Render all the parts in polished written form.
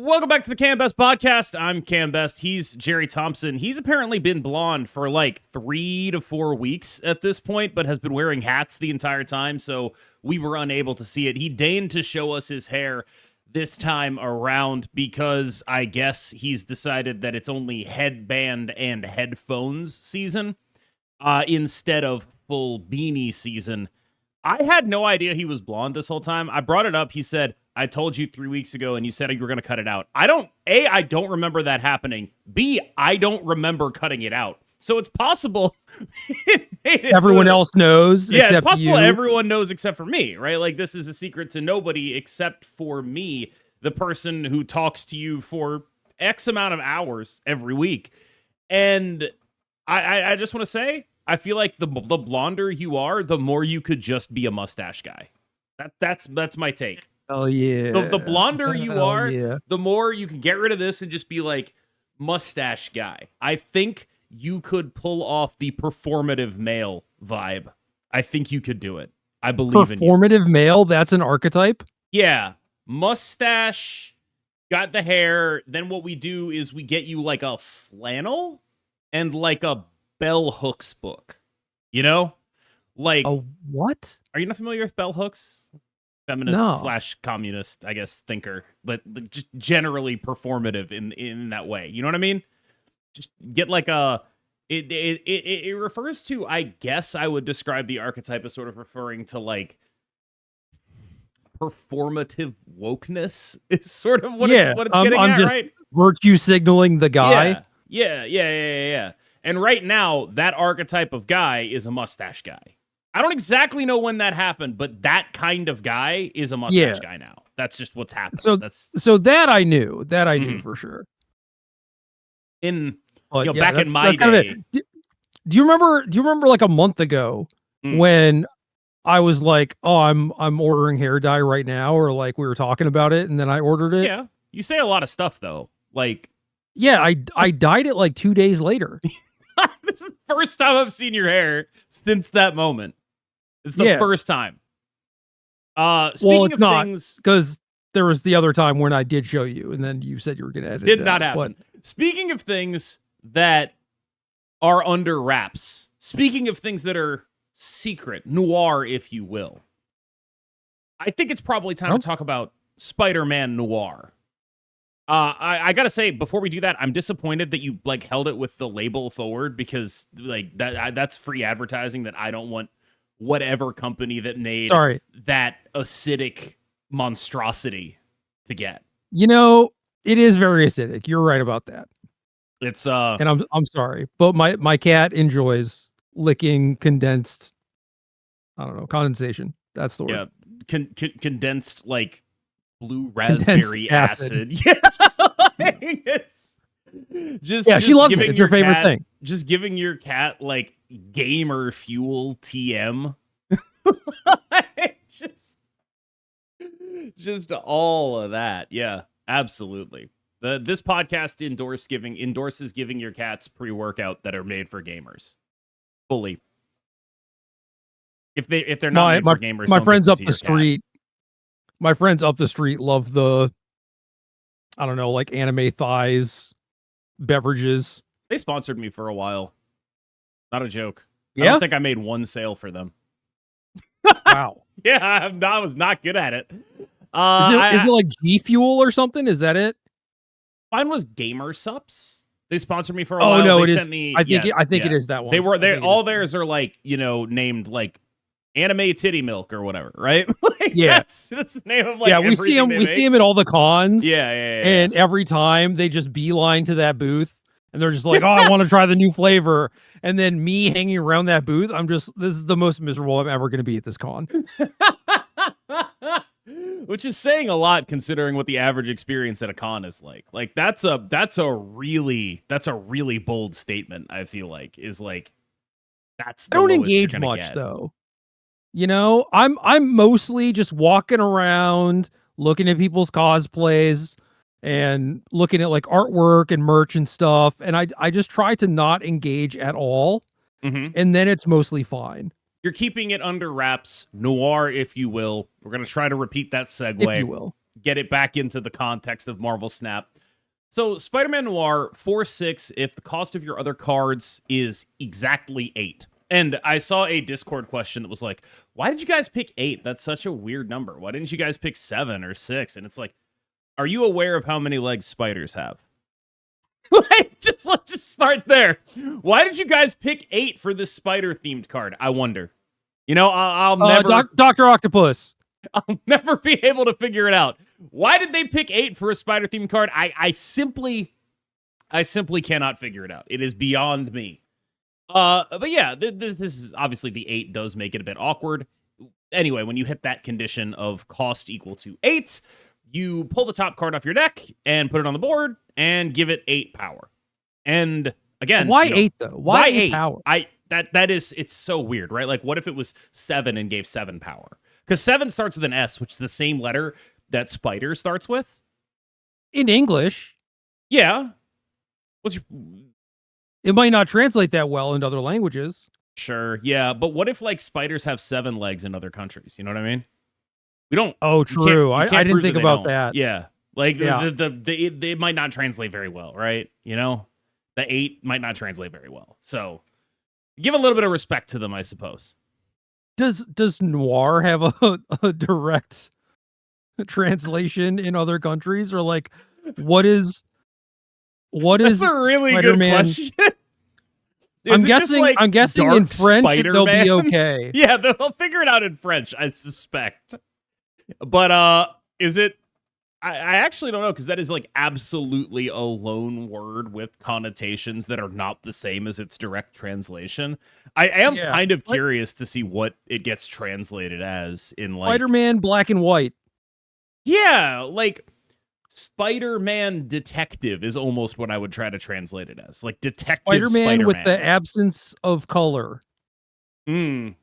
Welcome back to the KMBest podcast. I'm KMBest. He's Gerry Thompson. He's apparently been blonde for like 3 to 4 weeks at this point, but has been wearing hats the entire time, so we were unable to see it. He deigned to show us his hair this time around because I guess he's decided that it's only headband and headphones season instead of full beanie season. I had no idea he was blonde this whole time. I brought it up. He said, I told you 3 weeks ago, and you said you were going to cut it out. I don't remember that happening. B, I don't remember cutting it out. So it's possible everyone else knows. Yeah, except it's possible you. Everyone knows except for me, right? Like, this is a secret to nobody except for me, the person who talks to you for X amount of hours every week. And I just want to say, I feel like the blonder you are, the more you could just be a mustache guy. That's my take. Oh yeah. The blonder you are, yeah. the more you can get rid of this and just be like mustache guy. I think you could pull off the performative male vibe. I think you could do it. I believe in you. Performative male, that's an archetype? Yeah. Mustache, got the hair. Then what we do is we get you like a flannel and like a bell hooks book. You know? Like A what? Are you not familiar with bell hooks? Feminist / communist, I guess, thinker, but just generally performative in that way. You know what I mean? Just get like it refers to, I guess I would describe the archetype as sort of referring to like performative wokeness is sort of what it's getting I'm at, just right? virtue signaling the guy. Yeah. And right now, that archetype of guy is a mustache guy. I don't exactly know when that happened, but that kind of guy is a mustache guy now. That's just what's happened. So that I knew. That I knew for sure. Back in my day. Do you remember like a month ago when I was like, "Oh, I'm ordering hair dye right now," or like we were talking about it, and then I ordered it? Yeah. You say a lot of stuff though. Like, yeah, I dyed it like 2 days later. This is the first time I've seen your hair since that moment. It's the first time. Speaking of things, because there was the other time when I did show you, and then you said you were going to edit it. Did not happen. Speaking of things that are under wraps, speaking of things that are secret, noir, if you will, I think it's probably time to talk about Spider-Man Noir. I gotta say, before we do that, I'm disappointed that you like held it with the label forward, because like that's free advertising that I don't want whatever company that made that acidic monstrosity to get. You know, it is very acidic. You're right about that. It's and I'm sorry, but my cat enjoys licking condensed, I don't know, condensation. That's the word. Yeah, condensed like blue raspberry acid. Yeah, it's just she loves it. It's her favorite thing. Just giving your cat like gamer fuel TM. just all of that. Yeah, absolutely. This podcast endorses giving your cats pre-workout that are made for gamers. Fully. If they're not made for gamers, my friends up the street. My friends up the street love the, I don't know, like anime thighs beverages. They sponsored me for a while. Not a joke. Yeah? I don't think I made one sale for them. Wow. Yeah, I was not good at it. Is it like G Fuel or something? Is that it? Mine was Gamer Sups. They sponsored me for a while. Oh no, they it sent is. Me, I think it is that one. All theirs are like, named like Anime Titty Milk or whatever, right? Like, yeah, that's the name of like. We see them. We see them at all the cons. Yeah. And every time they just beeline to that booth, and they're just like, "Oh, I want to try the new flavor." And then me hanging around that booth, this is the most miserable I'm ever going to be at this con. Which is saying a lot considering what the average experience at a con is like. Like that's a really bold statement. I feel like is like that's. I don't engage much though. You know, I'm mostly just walking around, looking at people's cosplays and looking at like artwork and merch and stuff. And I just try to not engage at all. Mm-hmm. And then it's mostly fine. You're keeping it under wraps, noir, if you will. We're going to try to repeat that segue. If you will. get it back into the context of Marvel Snap. So Spider-Man Noir 4/6 if the cost of your other cards is exactly 8. And I saw a Discord question that was like, why did you guys pick 8? That's such a weird number. Why didn't you guys pick 7 or 6? And it's like, are you aware of how many legs spiders have? Let's just start there. Why did you guys pick 8 for this spider-themed card? I wonder. You know, I'll never... Dr. Octopus. I'll never be able to figure it out. Why did they pick 8 for a spider-themed card? I simply cannot figure it out. It is beyond me. But yeah, this is obviously the 8 does make it a bit awkward. Anyway, when you hit that condition of cost equal to 8, you pull the top card off your deck and put it on the board and give it 8 power. And again, why 8 though? Why 8 power? That is, it's so weird, right? Like, what if it was 7 and gave 7 power? Because 7 starts with an S, which is the same letter that spider starts with in English. Yeah. It might not translate that well into other languages. Sure, yeah, but what if like spiders have 7 legs in other countries? You know what I mean? We don't. Oh, true. I didn't think about that. Yeah, like they might not translate very well, right? You know, the 8 might not translate very well. So give a little bit of respect to them, I suppose. Does Noir have a direct translation in other countries, or like what is That's a really Spider-Man? Good question. I'm guessing in French Spider-Man? they'll be okay. Yeah, they'll figure it out in French, I suspect. But is it? I actually don't know, because that is like absolutely a loan word with connotations that are not the same as its direct translation. I am kind of curious to see what it gets translated as in like Spider-Man Black and White. Yeah, like Spider-Man Detective is almost what I would try to translate it as. Like Detective Spider-Man with the absence of color. I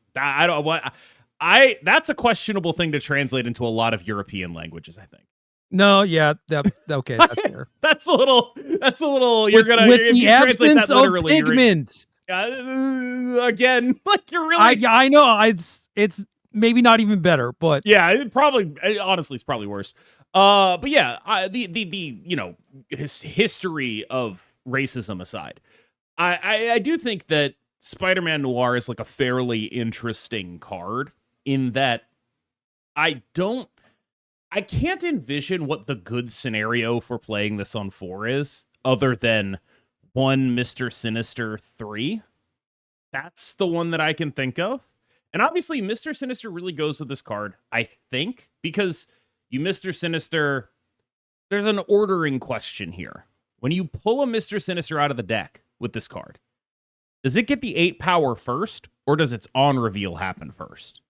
don't what that's a questionable thing to translate into a lot of European languages, I think. No, yeah, okay, that's fair. That's a little with the absence of pigment. Again, like you're really I know it's maybe not even better, but yeah, honestly it's probably worse. But yeah, the you know, history of racism aside, I do think that Spider-Man Noir is like a fairly interesting card in that I can't envision what the good scenario for playing this on 4 is, other than 1 Mr. Sinister 3. That's the one that I can think of. And obviously, Mr. Sinister really goes with this card, I think, because you Mr. Sinister, there's an ordering question here. When you pull a Mr. Sinister out of the deck with this card, does it get the 8 power first, or does its on reveal happen first?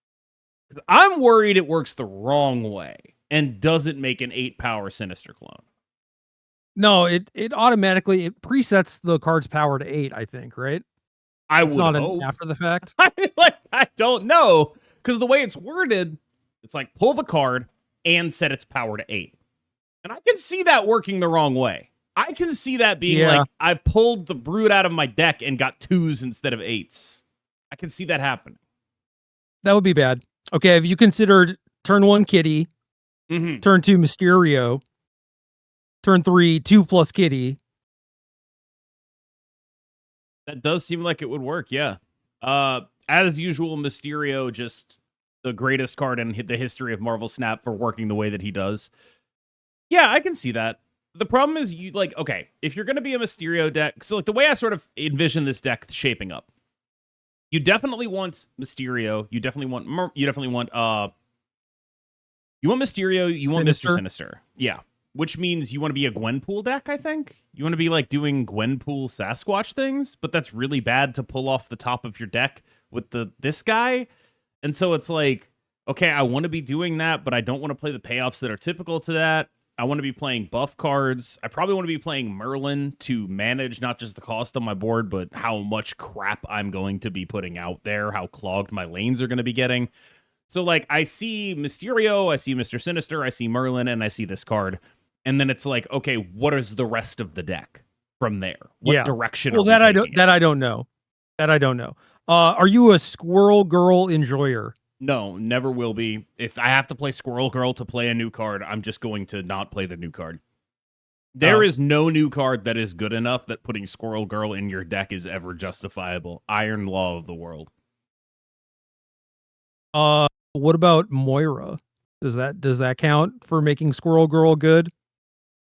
Because I'm worried it works the wrong way and doesn't make an 8 power Sinister clone. No, it automatically presets the card's power to 8, I think, right? It's not hope. After the fact. I don't know, because the way it's worded, it's like pull the card and set its power to 8. And I can see that working the wrong way. I can see that being like, I pulled the Brood out of my deck and got 2s instead of 8s. I can see that happening. That would be bad. Okay, have you considered turn 1 Kitty, turn 2 Mysterio, turn 3 2 plus Kitty? That does seem like it would work, yeah. As usual, Mysterio, just the greatest card in the history of Marvel Snap for working the way that he does. Yeah, I can see that. The problem is, you like, okay, if you're going to be a Mysterio deck, so like the way I sort of envision this deck shaping up, you definitely want Mysterio, you definitely want Mysterio, you want Mr. Sinister. Yeah. Which means you want to be a Gwenpool deck, I think. You want to be like doing Gwenpool Sasquatch things, but that's really bad to pull off the top of your deck with this guy. And so it's like, okay, I want to be doing that, but I don't want to play the payoffs that are typical to that. I want to be playing buff cards. I probably want to be playing Merlin to manage not just the cost on my board, but how much crap I'm going to be putting out there, how clogged my lanes are going to be getting. So like, I see Mysterio, I see Mr. Sinister, I see Merlin, and I see this card. And then it's like, okay, what is the rest of the deck from there? What direction? Well, I don't know. That I don't know. Are you a Squirrel Girl enjoyer? No, never will be. If I have to play Squirrel Girl to play a new card, I'm just going to not play the new card. There is no new card that is good enough that putting Squirrel Girl in your deck is ever justifiable. Iron Law of the world. What about Moira? Does that count for making Squirrel Girl good?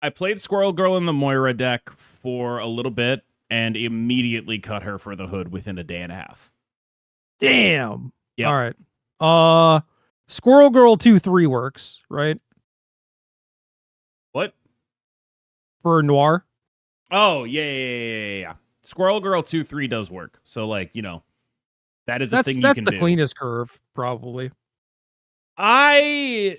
I played Squirrel Girl in the Moira deck for a little bit and immediately cut her for the hood within a day and a half. Damn. Yep. All right. Squirrel Girl 2/3 works, right? What? For Noir? Oh, yeah. Squirrel Girl 2/3 does work. So, like, you know, that is a thing you can do. That's the cleanest curve, probably. I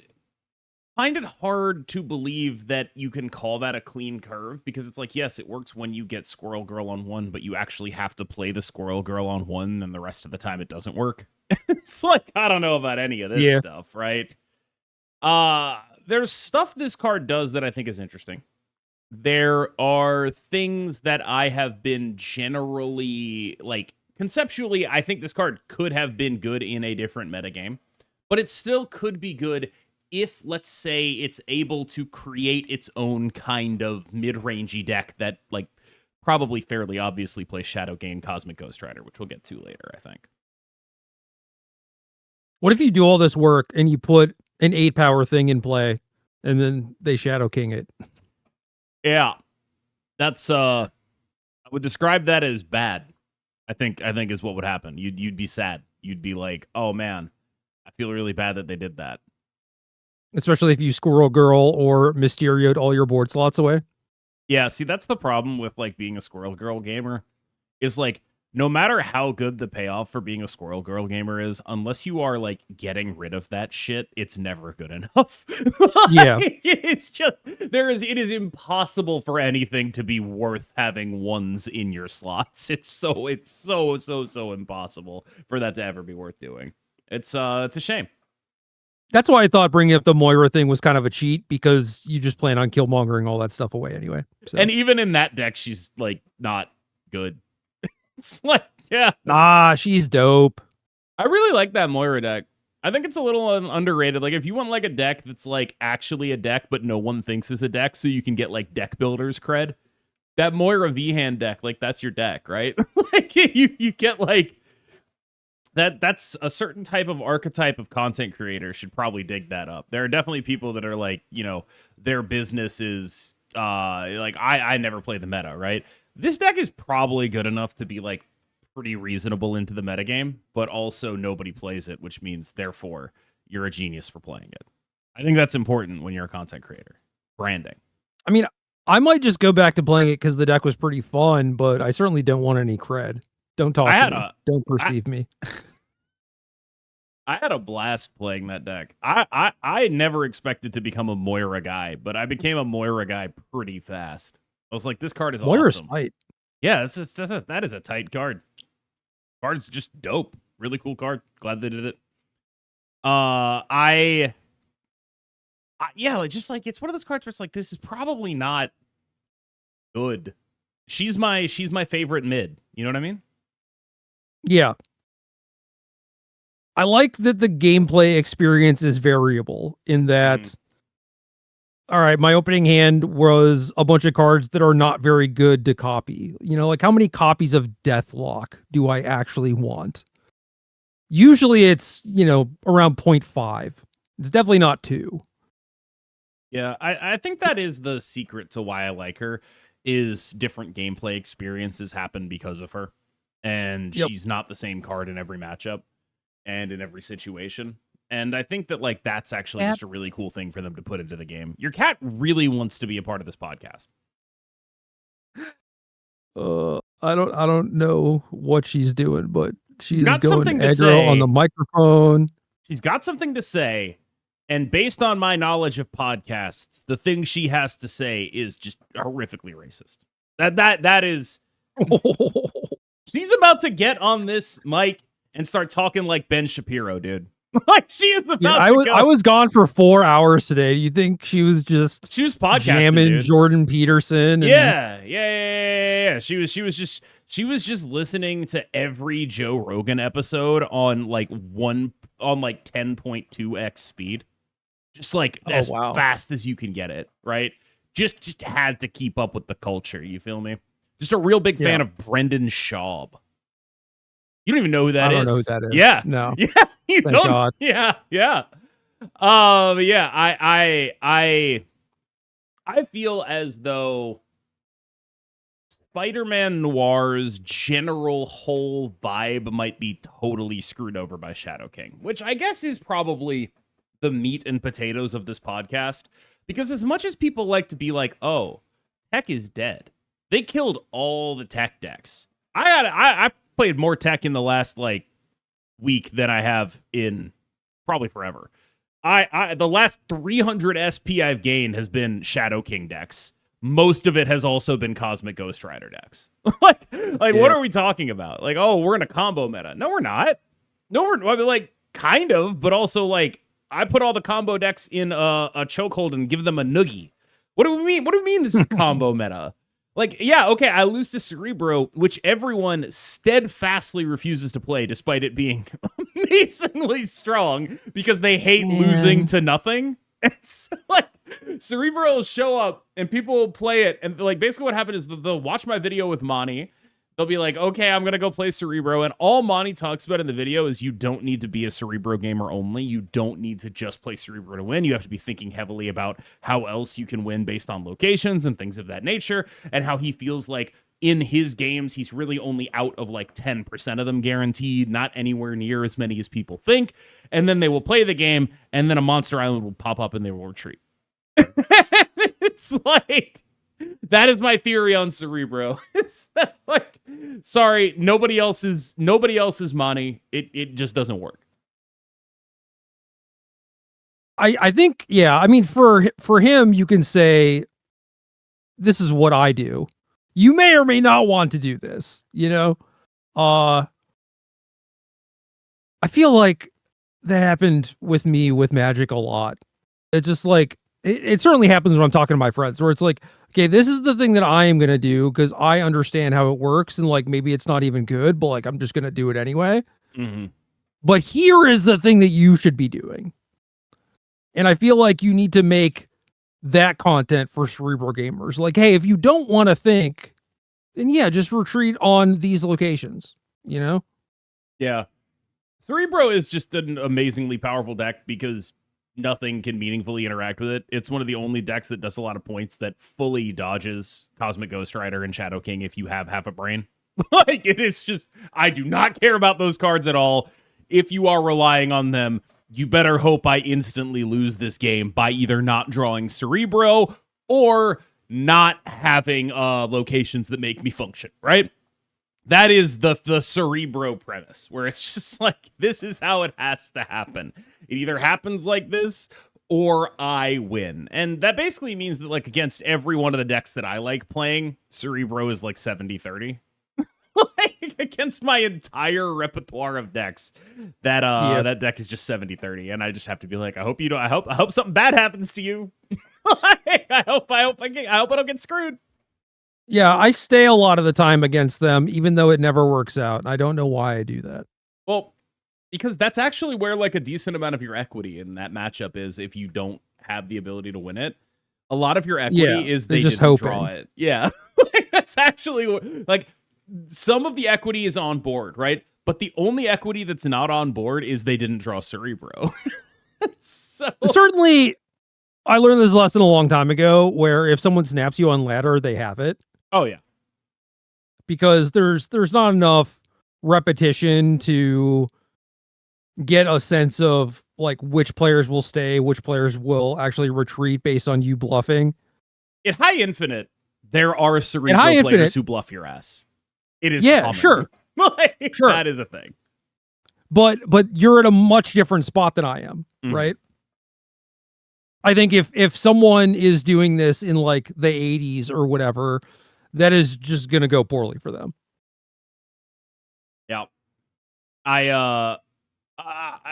find it hard to believe that you can call that a clean curve because it's like, yes, it works when you get Squirrel Girl on one, but you actually have to play the Squirrel Girl on one, and the rest of the time it doesn't work. It's like, I don't know about any of this stuff, right? There's stuff this card does that I think is interesting. There are things that I have been generally, like, conceptually, I think this card could have been good in a different metagame, but it still could be good if, let's say, it's able to create its own kind of mid-rangey deck that, like, probably fairly obviously plays Shadowgate Cosmic Ghost Rider, which we'll get to later, I think. What if you do all this work and you put an 8-power thing in play, and then they Shadow King it? Yeah. That's, I would describe that as bad. I think is what would happen. You'd be sad. You'd be like, oh, man, I feel really bad that they did that. Especially if you Squirrel Girl or Mysterio'd all your board slots away. Yeah, see, that's the problem with, like, being a Squirrel Girl gamer, is, like, no matter how good the payoff for being a Squirrel Girl gamer is, unless you are, like, getting rid of that shit, it's never good enough. Yeah. It's just, it is impossible for anything to be worth having ones in your slots. It's so impossible for that to ever be worth doing. It's a shame. That's why I thought bringing up the Moira thing was kind of a cheat, because you just plan on killmongering all that stuff away anyway. So. And even in that deck, she's, like, not good. It's like, she's dope. I really like that Moira deck. I think it's a little underrated. Like, if you want, like, a deck that's, like, actually a deck, but no one thinks is a deck, so you can get, like, deck builders cred, that Moira V-Hand deck, like, that's your deck, right? Like, you get, like, that's a certain type of archetype of content creator should probably dig that up. There are definitely people that are, like, you know, their business is, like, I never play the meta, right? This deck is probably good enough to be, like, pretty reasonable into the metagame, but also nobody plays it, which means, therefore, you're a genius for playing it. I think that's important when you're a content creator. Branding. I mean, I might just go back to playing it because the deck was pretty fun, but I certainly don't want any cred. Don't talk to me. Don't perceive me. I had a blast playing that deck. I never expected to become a Moira guy, but I became a Moira guy pretty fast. I was like, this card is Moira's awesome. tight. Yeah, that is a tight card. Card's just dope. Really cool card. Glad they did it. Just like, it's one of those cards where it's like, this is probably not good. She's my favorite mid. You know what I mean? Yeah. I like that the gameplay experience is variable in that, all right, my opening hand was a bunch of cards that are not very good to copy. You know, like, how many copies of Deathlock do I actually want? Usually it's, you know, around 0.5. It's definitely not 2. Yeah, I think that is the secret to why I like her, is different gameplay experiences happen because of her. And she's not the same card in every matchup and in every situation. And I think that, like, that's actually just a really cool thing for them to put into the game. Your cat really wants to be a part of this podcast. I don't know what she's doing, but she's got going something to aggro say on the microphone. She's got something to say, and based on my knowledge of podcasts, the thing she has to say is just horrifically racist. That is. She's about to get on this mic and start talking like Ben Shapiro, dude. Like, she is about to go. I was gone for 4 hours today. You think she was podcasting, jamming dude. Jordan Peterson? Yeah. She was just listening to every Joe Rogan episode on, like, one on like 10.2x speed. Just like Oh, as wow. fast as you can get it, right? Just had to keep up with the culture, you feel me? Just a real big fan Yeah. of Brendan Schaub. You don't even know who that I is. don't know who that is. Yeah. No. Yeah, you Thank don't. God. Yeah, yeah. Yeah, I feel as though Spider-Man Noir's general whole vibe might be totally screwed over by Shadow King, which I guess is probably the meat and potatoes of this podcast. Because as much as people like to be like, oh, tech is dead, they killed all the tech decks. I played more tech in the last like week than I have in probably forever. The last 300 SP I've gained has been Shadow King decks. Most of it has also been Cosmic Ghost Rider decks. like what are we talking about? Like, oh, we're in a combo meta. No, we're not. No, I mean, like, kind of, but also like I put all the combo decks in a chokehold and give them a noogie. What do we mean? What do we mean this is combo meta? Like, yeah, okay, I lose to Cerebro, which everyone steadfastly refuses to play despite it being amazingly strong because they hate losing to nothing. It's like Cerebro will show up and people will play it. And like basically what happened is they'll watch my video with Monty. They'll be like, okay, I'm going to go play Cerebro. And all Monty talks about in the video is you don't need to be a Cerebro gamer only. You don't need to just play Cerebro to win. You have to be thinking heavily about how else you can win based on locations and things of that nature. And how he feels like in his games, he's really only out of like 10% of them guaranteed, not anywhere near as many as people think. And then they will play the game and then a Monster Island will pop up and they will retreat. It's like... that is my theory on Cerebro. It's that, like, sorry, nobody else is money. It just doesn't work. I think, yeah, I mean, for him, you can say, this is what I do. You may or may not want to do this, you know? I feel like that happened with me with Magic a lot. It's just like, it certainly happens when I'm talking to my friends where it's like, okay, this is the thing that I am going to do because I understand how it works. And like, maybe it's not even good, but like, I'm just going to do it anyway. Mm-hmm. But here is the thing that you should be doing. And I feel like you need to make that content for Cerebro gamers. Like, hey, if you don't want to think, then yeah, just retreat on these locations, you know? Yeah. Cerebro is just an amazingly powerful deck because nothing can meaningfully interact with it. It's one of the only decks that does a lot of points that fully dodges Cosmic Ghost Rider and Shadow King if you have half a brain. Like, it is just, I do not care about those cards at all. If you are relying on them, you better hope I instantly lose this game by either not drawing Cerebro or not having locations that make me function, right? That is the Cerebro premise, where it's just like, this is how it has to happen. It either happens like this, or I win. And that basically means that, like, against every one of the decks that I like playing, Cerebro is like 70-30. Like, against my entire repertoire of decks, that deck is just 70-30. And I just have to be like, I hope something bad happens to you. I hope I don't get screwed. Yeah, I stay a lot of the time against them, even though it never works out. I don't know why I do that. Well, because that's actually where like a decent amount of your equity in that matchup is if you don't have the ability to win it. A lot of your equity is they just didn't draw it. Yeah. That's actually like some of the equity is on board, right? But the only equity that's not on board is they didn't draw Cerebro. So certainly I learned this lesson a long time ago where if someone snaps you on ladder, they have it. Oh yeah. Because there's not enough repetition to get a sense of like which players will stay, which players will actually retreat based on you bluffing. In High Infinite, there are Cerebro players who bluff your ass. It is common. Sure. Like, sure. That is a thing. But you're at a much different spot than I am, right? I think if someone is doing this in like the 80s or whatever, that is just going to go poorly for them. Yeah.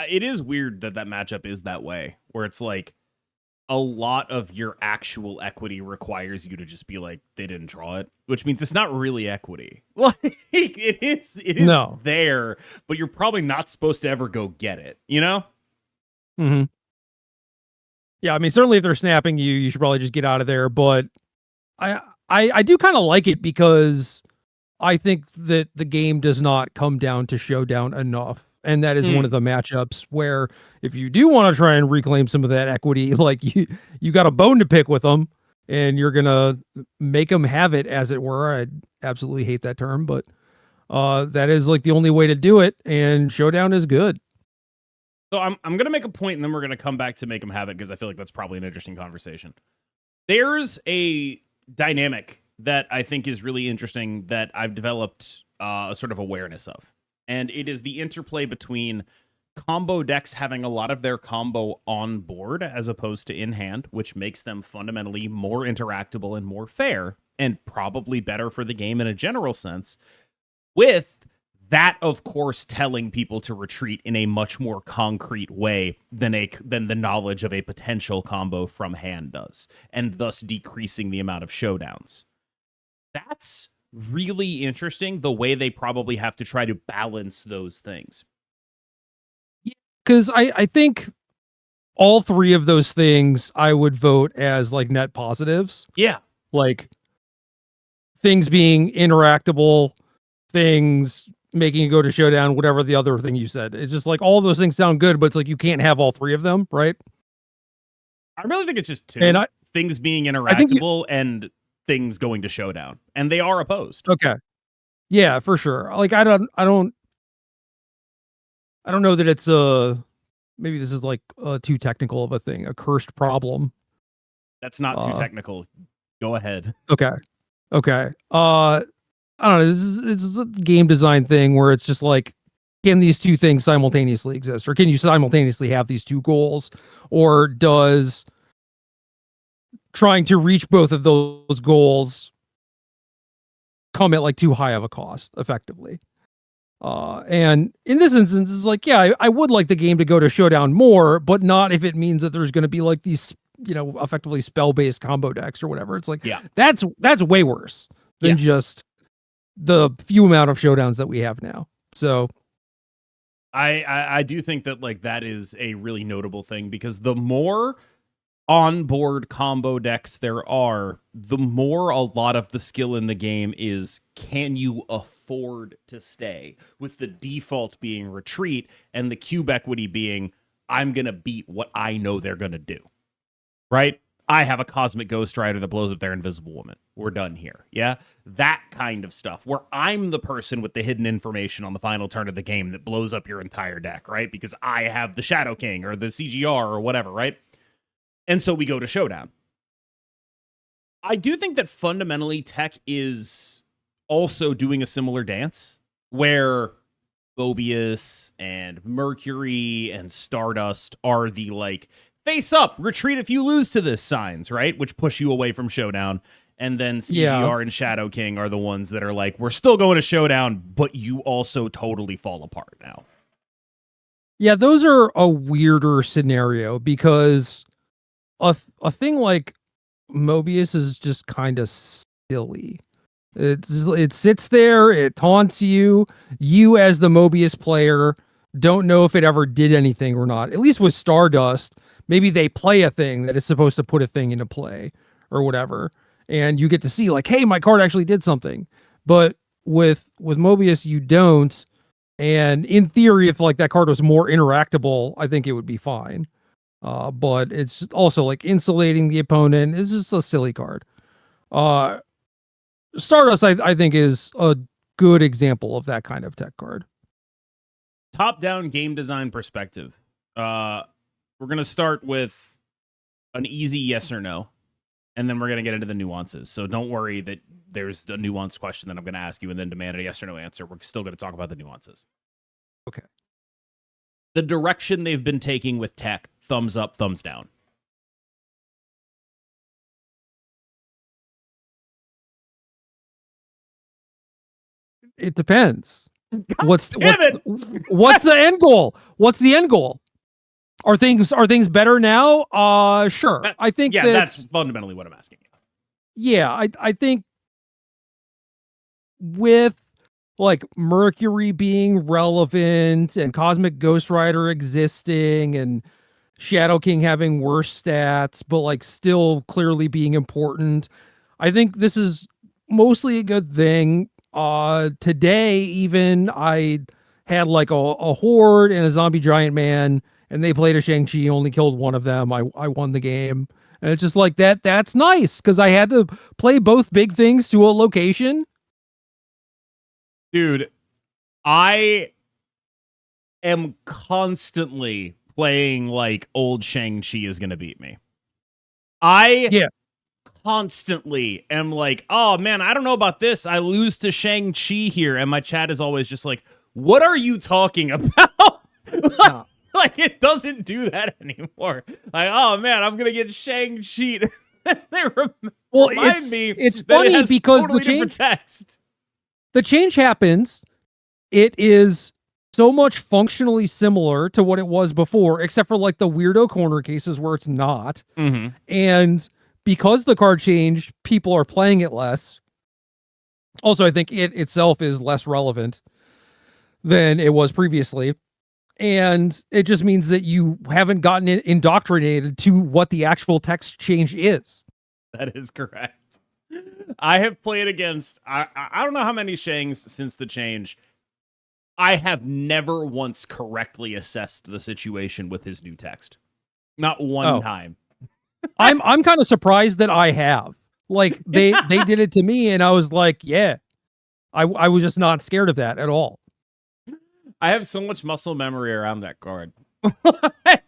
It is weird that matchup is that way, where it's like a lot of your actual equity requires you to just be like, they didn't draw it, which means it's not really equity. Like it is No. there, but you're probably not supposed to ever go get it, you know? Mm-hmm. Yeah, I mean, certainly if they're snapping you, you should probably just get out of there. But I do kind of like it because I think that the game does not come down to showdown enough. And that is one of the matchups where if you do want to try and reclaim some of that equity, like you got a bone to pick with them and you're going to make them have it, as it were. I absolutely hate that term, but that is like the only way to do it. And showdown is good. So I'm going to make a point and then we're going to come back to make them have it because I feel like that's probably an interesting conversation. There's a dynamic that I think is really interesting that I've developed a sort of awareness of. And it is the interplay between combo decks having a lot of their combo on board as opposed to in hand, which makes them fundamentally more interactable and more fair, and probably better for the game in a general sense, with that, of course, telling people to retreat in a much more concrete way than the knowledge of a potential combo from hand does, and thus decreasing the amount of showdowns. That's really interesting, the way they probably have to try to balance those things. Because I think all three of those things I would vote as like net positives. Yeah. Like things being interactable, things making it go to showdown, whatever the other thing you said. It's just like all those things sound good, but it's like you can't have all three of them, right? I really think it's just two. And things being interactable and things going to showdown. And they are opposed. Okay. Yeah, for sure. Like I don't know that it's maybe this is like too technical of a thing, a cursed problem. That's not too technical. Go ahead. Okay. I don't know. It's a game design thing where it's just like, can these two things simultaneously exist, or can you simultaneously have these two goals, or does trying to reach both of those goals come at like too high of a cost, effectively? And in this instance, it's like, yeah, I would like the game to go to showdown more, but not if it means that there's going to be like these, effectively spell-based combo decks or whatever. It's like, yeah, that's way worse than just the few amount of showdowns that we have now. So I do think that like that is a really notable thing, because the more onboard combo decks there are, the more a lot of the skill in the game is, can you afford to stay, with the default being retreat and the cube equity being, I'm going to beat what I know they're going to do, right? I have a Cosmic Ghost Rider that blows up their Invisible Woman. We're done here. Yeah? That kind of stuff, where I'm the person with the hidden information on the final turn of the game that blows up your entire deck, right? Because I have the Shadow King or the CGR or whatever, right? And so we go to showdown. I do think that fundamentally Tech is also doing a similar dance, where Mobius and Mercury and Stardust are the like, face up, retreat if you lose to this signs, right? Which push you away from showdown. And then CGR and Shadow King are the ones that are like, we're still going to showdown, but you also totally fall apart now. Yeah, those are a weirder scenario, because a thing like Mobius is just kind of silly. It sits there, it taunts you. You as the Mobius player don't know if it ever did anything or not. At least with Stardust, maybe they play a thing that is supposed to put a thing into play or whatever, and you get to see like, hey, my card actually did something. But with Mobius, you don't. And in theory, if like that card was more interactable, I think it would be fine. But it's also like insulating the opponent. It's just a silly card. Stardust, I think, is a good example of that kind of tech card. Top-down game design perspective. We're going to start with an easy yes or no, and then we're going to get into the nuances. So don't worry that there's a nuanced question that I'm going to ask you and then demand a yes or no answer. We're still going to talk about the nuances. Okay. The direction they've been taking with tech, thumbs up, thumbs down. It depends. God What's damn it! what's the end goal? What's the end goal? Are things better now? Sure. I think that's fundamentally what I'm asking. Yeah, I think with like Mercury being relevant and Cosmic Ghost Rider existing and Shadow King having worse stats, but like still clearly being important, I think this is mostly a good thing. Today even I had like a horde and a zombie giant man, and they played a Shang-Chi, only killed one of them. I won the game. And it's just like that's nice because I had to play both big things to a location. Dude, I am constantly playing like old Shang-Chi is going to beat me. I constantly am like, oh man, I don't know about this. I lose to Shang-Chi here. And my chat is always just like, what are you talking about? Like, it doesn't do that anymore. Like, oh man, I'm going to get Shang-Chi. It's funny because totally the change happens. It is so much functionally similar to what it was before, except for like the weirdo corner cases where it's not. Mm-hmm. And because the card changed, people are playing it less. Also, I think it itself is less relevant than it was previously. And it just means that you haven't gotten indoctrinated to what the actual text change is. That is correct. I have played against, I don't know how many Shangs since the change. I have never once correctly assessed the situation with his new text. Not one time. I'm kind of surprised that I have. Like they did it to me and I was like, yeah. I was just not scared of that at all. I have so much muscle memory around that card. I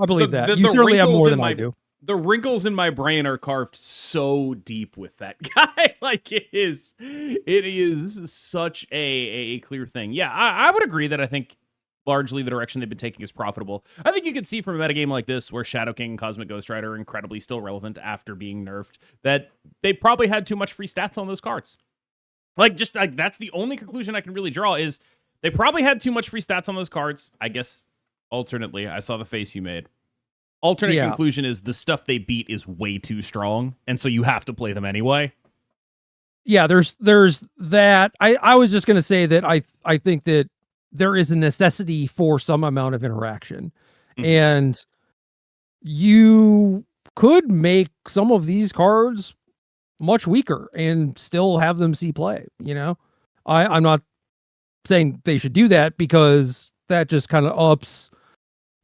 believe that. You certainly have more than I do. The wrinkles in my brain are carved so deep with that guy. Like it is such a clear thing. Yeah, I would agree that I think largely the direction they've been taking is profitable. I think you can see from a metagame like this, where Shadow King and Cosmic Ghost Rider are incredibly still relevant after being nerfed, that they probably had too much free stats on those cards. Like, just like that's the only conclusion I can really draw is they probably had too much free stats on those cards. I guess alternately, I saw the face you made. Alternate conclusion is the stuff they beat is way too strong, and so you have to play them anyway. Yeah, there's that. I was just gonna say that I think that there is a necessity for some amount of interaction. Mm-hmm. And you could make some of these cards much weaker and still have them see play, you know? I'm not saying they should do that because that just kind of ups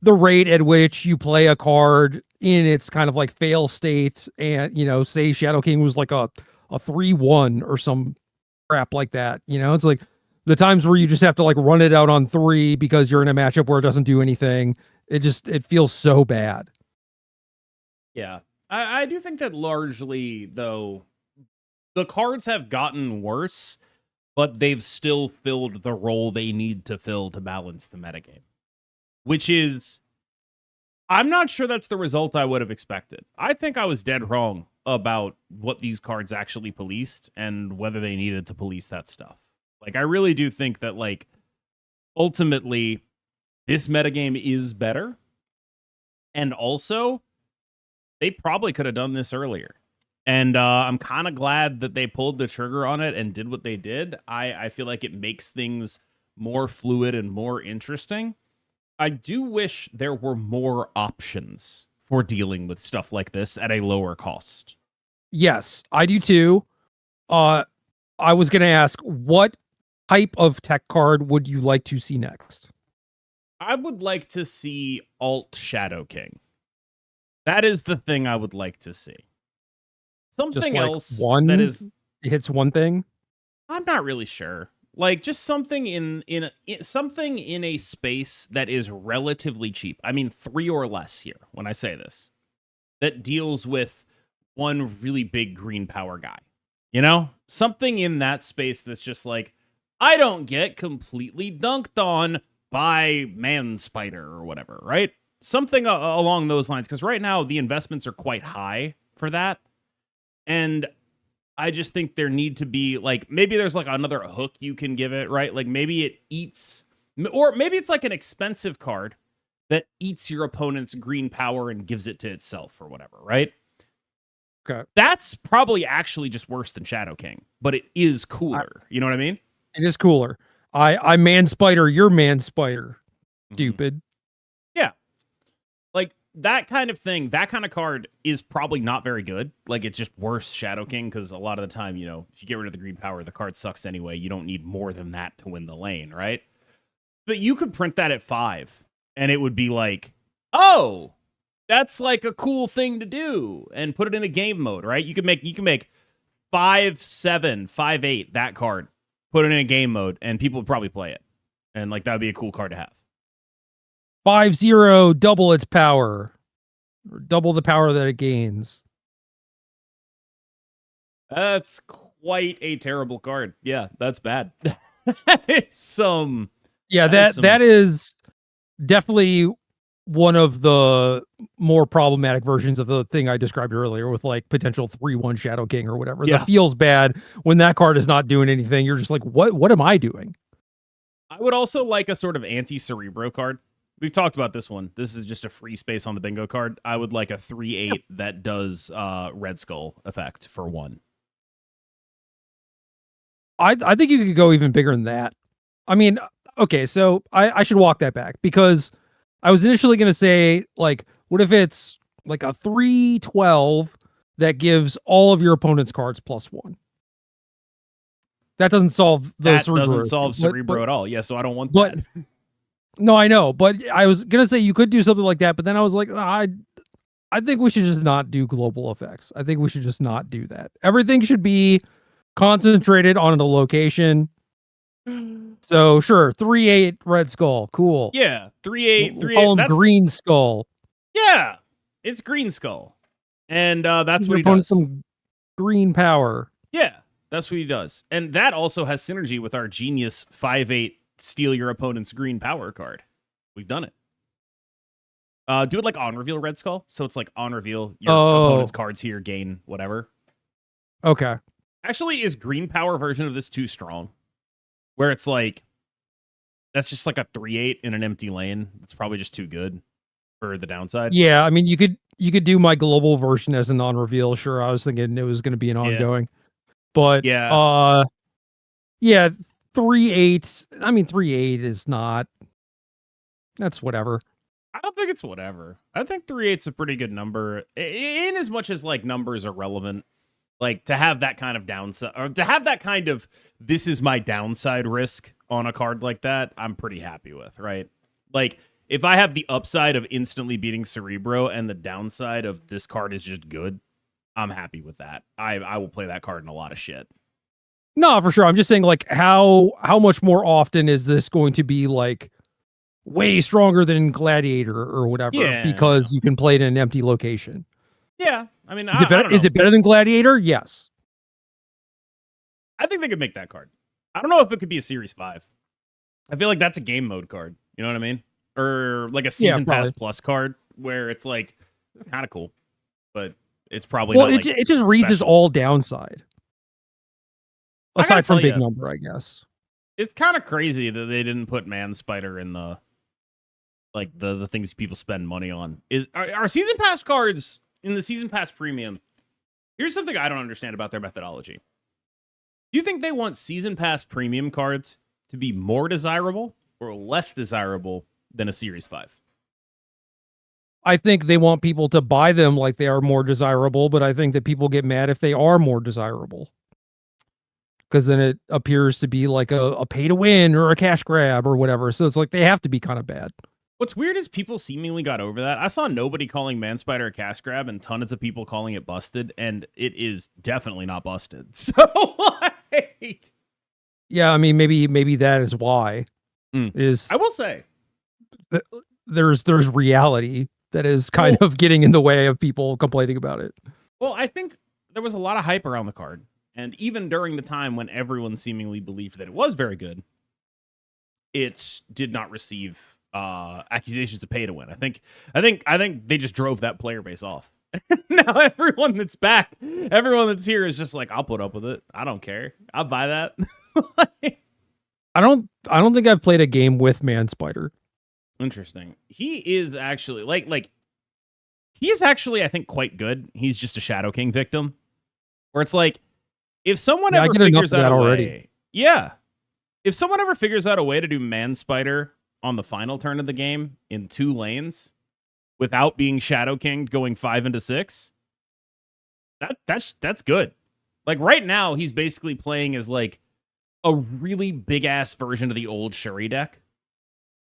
the rate at which you play a card in its kind of like fail state. And, you know, say Shadow King was like a 3-1 or some crap like that. You know, it's like the times where you just have to like run it out on 3 because you're in a matchup where it doesn't do anything. It feels so bad. Yeah. I do think that largely, though, the cards have gotten worse, but they've still filled the role they need to fill to balance the metagame. Which is, I'm not sure that's the result I would have expected. I think I was dead wrong about what these cards actually policed and whether they needed to police that stuff. Like, I really do think that, like, ultimately, this metagame is better. And also, they probably could have done this earlier. And I'm kind of glad that they pulled the trigger on it and did what they did. I feel like it makes things more fluid and more interesting. I do wish there were more options for dealing with stuff like this at a lower cost. Yes, I do too. I was going to ask, what type of tech card would you like to see next? I would like to see Alt Shadow King. That is the thing I would like to see. Something like else that is hits one thing. I'm not really sure. Like, just something in a space that is relatively cheap. I mean, 3 or less here when I say this. That deals with one really big green power guy. You know? Something in that space that's just like, I don't get completely dunked on by Man Spider or whatever, right? Something along those lines. Because right now, the investments are quite high for that. And I just think there need to be, like, maybe there's like another hook you can give it, right? Like maybe it eats, or maybe it's like an expensive card that eats your opponent's green power and gives it to itself or whatever, right? Okay. That's probably actually just worse than Shadow King, but it is cooler. You know what I mean? It is cooler. I man spider, you're man spider. Stupid. Yeah. Like that kind of thing, that kind of card is probably not very good. Like it's just worse Shadow King because a lot of the time, you know, if you get rid of the green power, the card sucks anyway. You don't need more than that to win the lane, right? But you could print that at 5 and it would be like, oh, that's like a cool thing to do and put it in a game mode, right? You can make 5/7, 5/8 that card, put it in a game mode, and people would probably play it. And like that would be a cool card to have. 5/0, double its power. Or double the power that it gains. That's quite a terrible card. Yeah, that's bad. That is definitely one of the more problematic versions of the thing I described earlier with like potential 3/1 Shadow King or whatever. Yeah. That feels bad when that card is not doing anything. You're just like, what am I doing? I would also like a sort of anti-Cerebro card. We've talked about this one. This is just a free space on the bingo card. I would like a 3/8 that does Red Skull effect for 1. I think you could go even bigger than that. I mean, okay, so I should walk that back because I was initially going to say, like, what if it's like a 3/12 that gives all of your opponent's cards +1? That doesn't solve those. That doesn't solve Cerebro at all. Yeah, so I don't want that. No, I know, but I was going to say you could do something like that, but then I was like, I think we should just not do global effects. I think we should just not do that. Everything should be concentrated on a location. So sure, 3/8 Red Skull, cool. Yeah, 3/8, 3/8. Call him Green Skull. Yeah, it's Green Skull, and that's what he does. Some green power. Yeah, that's what he does, and that also has synergy with our genius 5/8 steal your opponent's green power card. We've done it. Do it like on reveal Red Skull, so it's like on reveal your opponent's cards here gain whatever. Okay. Actually, is green power version of this too strong? Where it's like, that's just like a 3/8 in an empty lane. It's probably just too good for the downside. Yeah, I mean, you could do my global version as a non-reveal. Sure, I was thinking it was going to be an ongoing, but yeah, 3/8. I mean, 3/8 is not. That's whatever. I don't think it's whatever. I think 3/8's a pretty good number, in as much as like numbers are relevant. Like to have that kind of downside, or to have that kind of this is my downside risk on a card like that, I'm pretty happy with, right? Like if I have the upside of instantly beating Cerebro and the downside of this card is just good, I'm happy with that. I will play that card in a lot of shit. No, for sure. I'm just saying, like, how much more often is this going to be like way stronger than Gladiator or whatever? Yeah, because you can play it in an empty location. Yeah, I mean, is it better than Gladiator? Yes. I think they could make that card. I don't know if it could be a Series 5. I feel like that's a game mode card. You know what I mean? Or like a Season Pass Plus card where it's like kind of cool, but it's probably not, it just reads as all downside. Aside from big number, I guess. It's kind of crazy that they didn't put Man Spider in the like the things people spend money on. Are Season Pass cards in the Season Pass Premium? Here's something I don't understand about their methodology. Do you think they want Season Pass Premium cards to be more desirable or less desirable than a Series 5? I think they want people to buy them like they are more desirable, but I think that people get mad if they are more desirable. Because then it appears to be like a pay to win or a cash grab or whatever. So it's like they have to be kind of bad. What's weird is people seemingly got over that. I saw nobody calling Man Spider a cash grab and tons of people calling it busted, and it is definitely not busted. So, like... Yeah, I mean, maybe that is why. Is I will say there's reality that is kind of getting in the way of people complaining about it. Well, I think there was a lot of hype around the card, and even during the time when everyone seemingly believed that it was very good, it did not receive accusations of pay to win. I think they just drove that player base off. Now everyone that's back, everyone that's here is just like, I'll put up with it. I don't care. I'll buy that. I don't think I've played a game with Man Spider. Interesting. He is actually like he is actually, I think, quite good. He's just a Shadow King victim. Where it's like, if someone Yeah, I ever get enough figures of out that a already. way, yeah. If someone ever figures out a way to do Man Spider on the final turn of the game in 2 lanes without being Shadow King going 5 into 6, that's good. Like right now, he's basically playing as like a really big ass version of the old Shuri deck.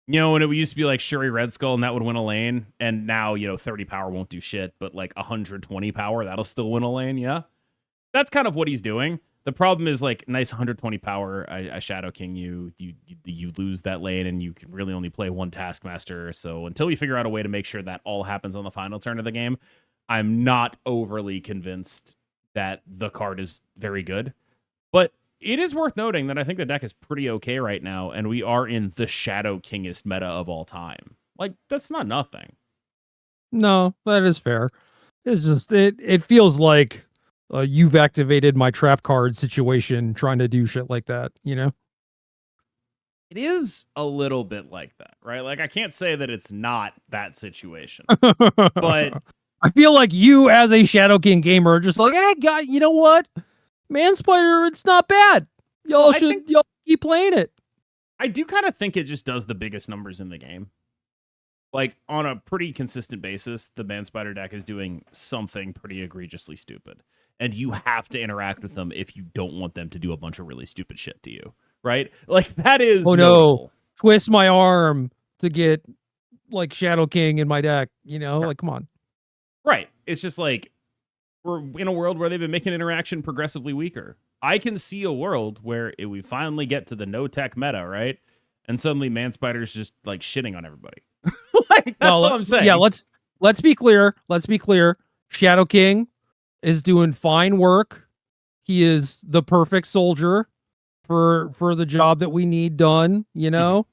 You know, when it used to be like Shuri Red Skull and that would win a lane, and now, 30 power won't do shit, but like 120 power, that'll still win a lane, yeah? That's kind of what he's doing. The problem is like nice 120 power, I Shadow King you lose that lane, and you can really only play one Taskmaster. So until we figure out a way to make sure that all happens on the final turn of the game, I'm not overly convinced that the card is very good. But it is worth noting that I think the deck is pretty okay right now, and we are in the Shadow Kingest meta of all time. Like, that's not nothing. No, that is fair. It's just it feels like you've activated my trap card situation trying to do shit like that, you know? It is a little bit like that, right? Like, I can't say that it's not that situation. But I feel like you as a Shadow King gamer are just like, hey, guy, you know what? Man Spider, it's not bad. Y'all y'all keep playing it. I do kind of think it just does the biggest numbers in the game. Like, on a pretty consistent basis, the Man Spider deck is doing something pretty egregiously stupid. And you have to interact with them if you don't want them to do a bunch of really stupid shit to you, right? Like, that is notable. No, twist my arm to get, like, Shadow King in my deck, you know? Like, come on. Right. It's just like, we're in a world where they've been making interaction progressively weaker. I can see a world where we finally get to the no-tech meta, right? And suddenly Man Spider's just, like, shitting on everybody. Like, that's all I'm saying. Yeah, let's be clear. Let's be clear. Shadow King is doing fine work. He is the perfect soldier for the job that we need done, you know?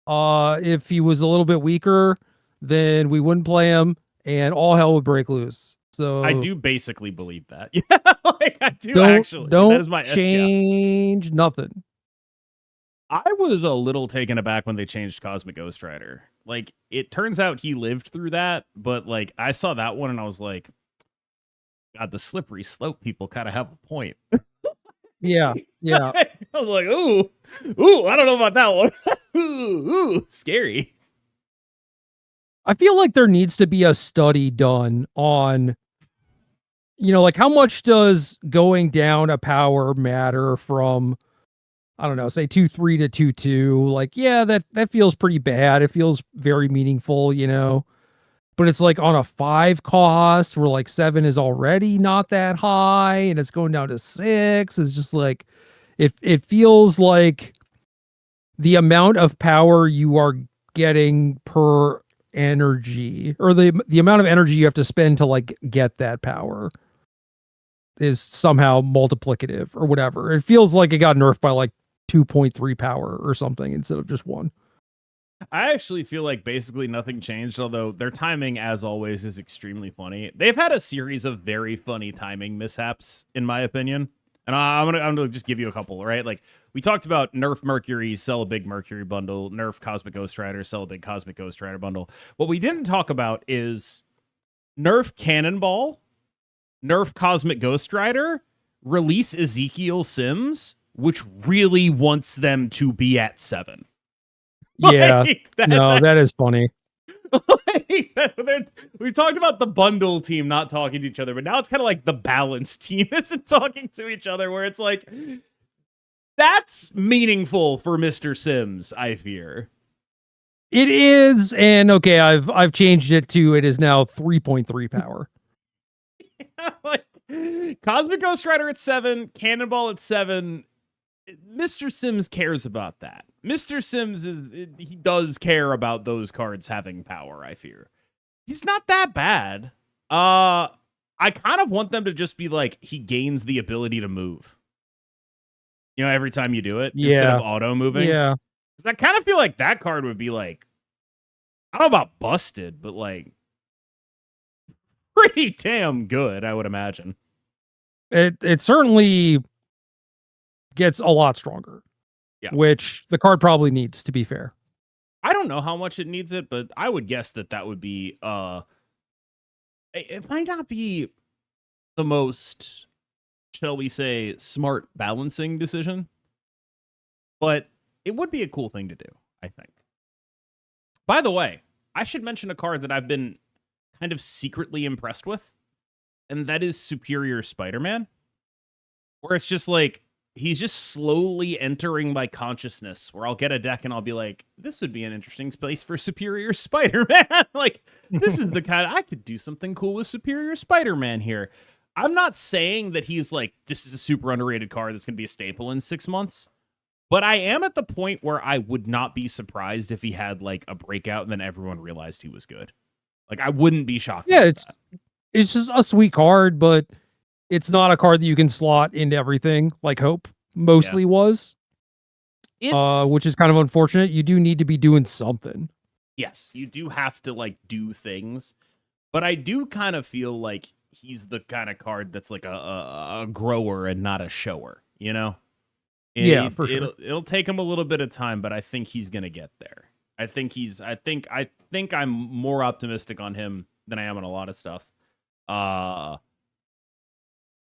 If he was a little bit weaker, then we wouldn't play him and all hell would break loose. So I do basically believe that. Yeah, like I do actually. Don't that is my change nothing. I was a little taken aback when they changed Cosmic Ghost Rider. Like, it turns out he lived through that, but like I saw that one and I was like, God, the slippery slope people kind of have a point. Yeah. I was like, ooh, I don't know about that one. ooh, scary. I feel like there needs to be a study done on, you know, like how much does going down a power matter from, I don't know, say 2-3 to 2-2. Like, yeah, that feels pretty bad. It feels very meaningful, you know. But it's like on a 5 cost where like 7 is already not that high and it's going down to 6. It's just like it feels like the amount of power you are getting per energy, or the amount of energy you have to spend to like get that power, is somehow multiplicative or whatever. It feels like it got nerfed by like 2.3 power or something instead of just 1. I actually feel like basically nothing changed, although their timing, as always, is extremely funny. They've had a series of very funny timing mishaps, in my opinion. And I'm gonna just give you a couple, right? Like, we talked about nerf Mercury, sell a big Mercury bundle, nerf Cosmic Ghost Rider, sell a big Cosmic Ghost Rider bundle. What we didn't talk about is nerf Cannonball, nerf Cosmic Ghost Rider, release Ezekiel Sims, which really wants them to be at 7. Yeah, that is funny. We talked about the bundle team not talking to each other, but now it's kind of like the balance team isn't talking to each other, where it's like, that's meaningful for Mr. Sims, I fear. It is, and okay, I've changed it to, it is now 3.3 power. Like, Cosmic Ghost Rider at 7, Cannonball at 7. Mr. Sims cares about that. Mr. Sims he does care about those cards having power, I fear. He's not that bad. I kind of want them to just be like, he gains the ability to move. You know, every time you do it, instead of auto moving. Yeah. Because I kind of feel like that card would be like, I don't know about busted, but like pretty damn good, I would imagine. It certainly gets a lot stronger. Yeah. Which the card probably needs, to be fair. I don't know how much it needs it, but I would guess that would be it might not be the most, shall we say, smart balancing decision, but it would be a cool thing to do, I think. By the way, I should mention a card that I've been kind of secretly impressed with, and that is Superior Spider-Man, where it's just like, he's just slowly entering my consciousness, where I'll get a deck and I'll be like, this would be an interesting space for Superior Spider-Man. Like, this is the kind I could do something cool with Superior Spider-Man here. I'm not saying that he's like, this is a super underrated card that's going to be a staple in 6 months, but I am at the point where I would not be surprised if he had like a breakout and then everyone realized he was good. Like, I wouldn't be shocked. Yeah, it's just a sweet card, but it's not a card that you can slot into everything like Hope mostly was. Which is kind of unfortunate. You do need to be doing something. Yes, you do have to like do things, but I do kind of feel like he's the kind of card that's like a grower and not a shower, you know? Yeah, for sure. It'll take him a little bit of time, but I think he's gonna get there. I think I'm more optimistic on him than I am on a lot of stuff.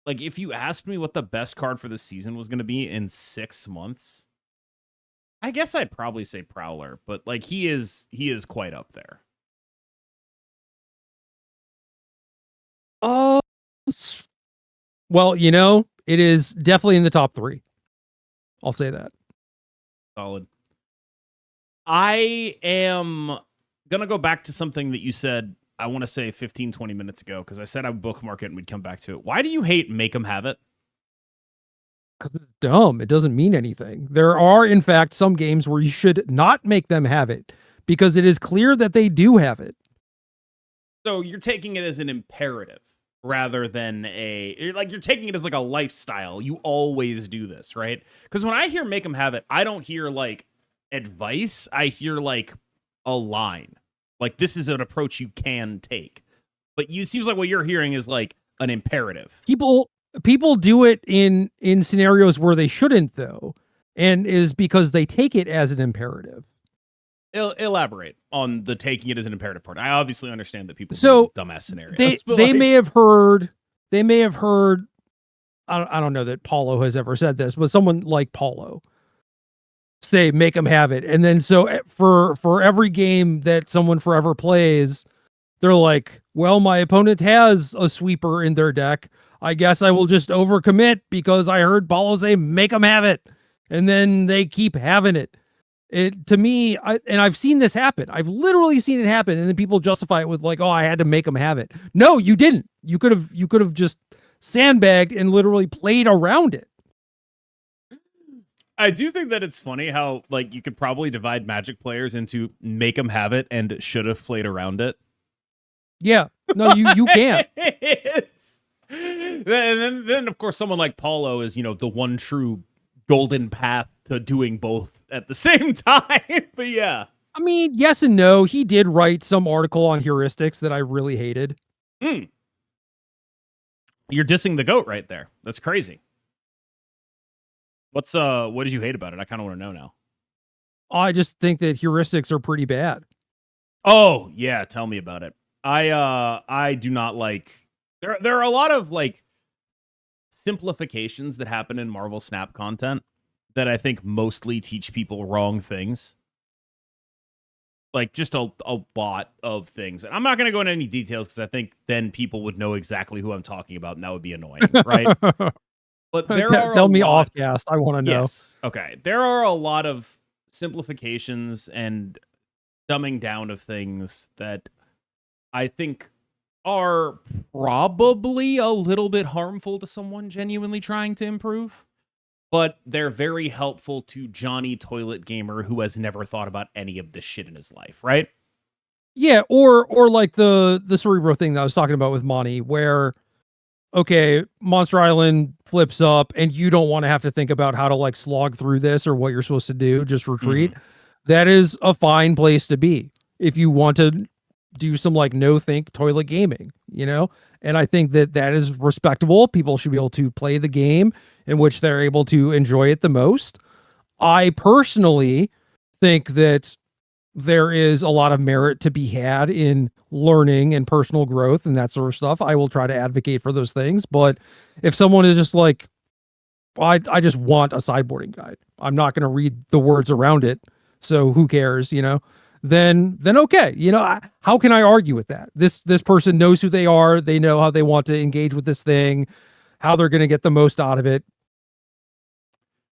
Like, if you asked me what the best card for the season was gonna be in 6 months, I guess I'd probably say Prowler, but like he is quite up there. Well, you know, it is definitely in the top 3. I'll say that. Solid. I am gonna go back to something that you said, I want to say 15, 20 minutes ago, because I said I would bookmark it and we'd come back to it. Why do you hate Make 'em Have It? Because it's dumb. It doesn't mean anything. There are, in fact, some games where you should not make them have it because it is clear that they do have it. So you're taking it as an imperative rather than you're taking it as like a lifestyle. You always do this, right? Because when I hear Make 'em Have It, I don't hear like advice. I hear like a line. Like, this is an approach you can take. But it seems like what you're hearing is like an imperative. People do it in scenarios where they shouldn't, though, and is because they take it as an imperative. Elaborate on the taking it as an imperative part. I obviously understand that people do dumbass scenarios. They may have heard. I don't know that Paulo has ever said this, but someone like Paulo say Make them have it, and then so for every game that someone forever plays, they're like, well, my opponent has a sweeper in their deck. I guess I will just overcommit because I heard Paulo say Make them have it, and then they keep having it. It, to me, and I've seen this happen. I've literally seen it happen, and then people justify it with like, "Oh, I had to make them have it." No, you didn't. You could have just sandbagged and literally played around it. I do think that it's funny how like you could probably divide Magic players into make them have it and should have played around it. Yeah, no, you can't. And then of course someone like Paulo is, you know, the one true golden path to doing both at the same time. But yeah, I mean, yes and no. He did write some article on heuristics that I really hated. You're dissing the GOAT right there. That's crazy. What did you hate about it? I kind of want to know now. I just think that heuristics are pretty bad. Oh yeah, tell me about it. I do not like. There are a lot of like simplifications that happen in Marvel Snap content that I think mostly teach people wrong things. Like just a lot of things. And I'm not going to go into any details because I think then people would know exactly who I'm talking about and that would be annoying, right? But tell me off cast. I want to know. Yes. Okay. There are a lot of simplifications and dumbing down of things that I think are probably a little bit harmful to someone genuinely trying to improve, but they're very helpful to Johnny Toilet Gamer who has never thought about any of this shit in his life, right? Yeah, or like the Cerebro thing that I was talking about with Monty, where okay, Monster Island flips up and you don't want to have to think about how to like slog through this or what you're supposed to do, just retreat. Mm-hmm. That is a fine place to be if you want to do some like no think toilet gaming, you know? And I think that is respectable. People should be able to play the game in which they're able to enjoy it the most. I personally think that there is a lot of merit to be had in learning and personal growth and that sort of stuff, I will try to advocate for those things. But if someone is just like, I just want a sideboarding guide, I'm not going to read the words around it, so who cares, then okay, how can I argue with that? This person knows who they are, they know how they want to engage with this thing, how they're going to get the most out of it.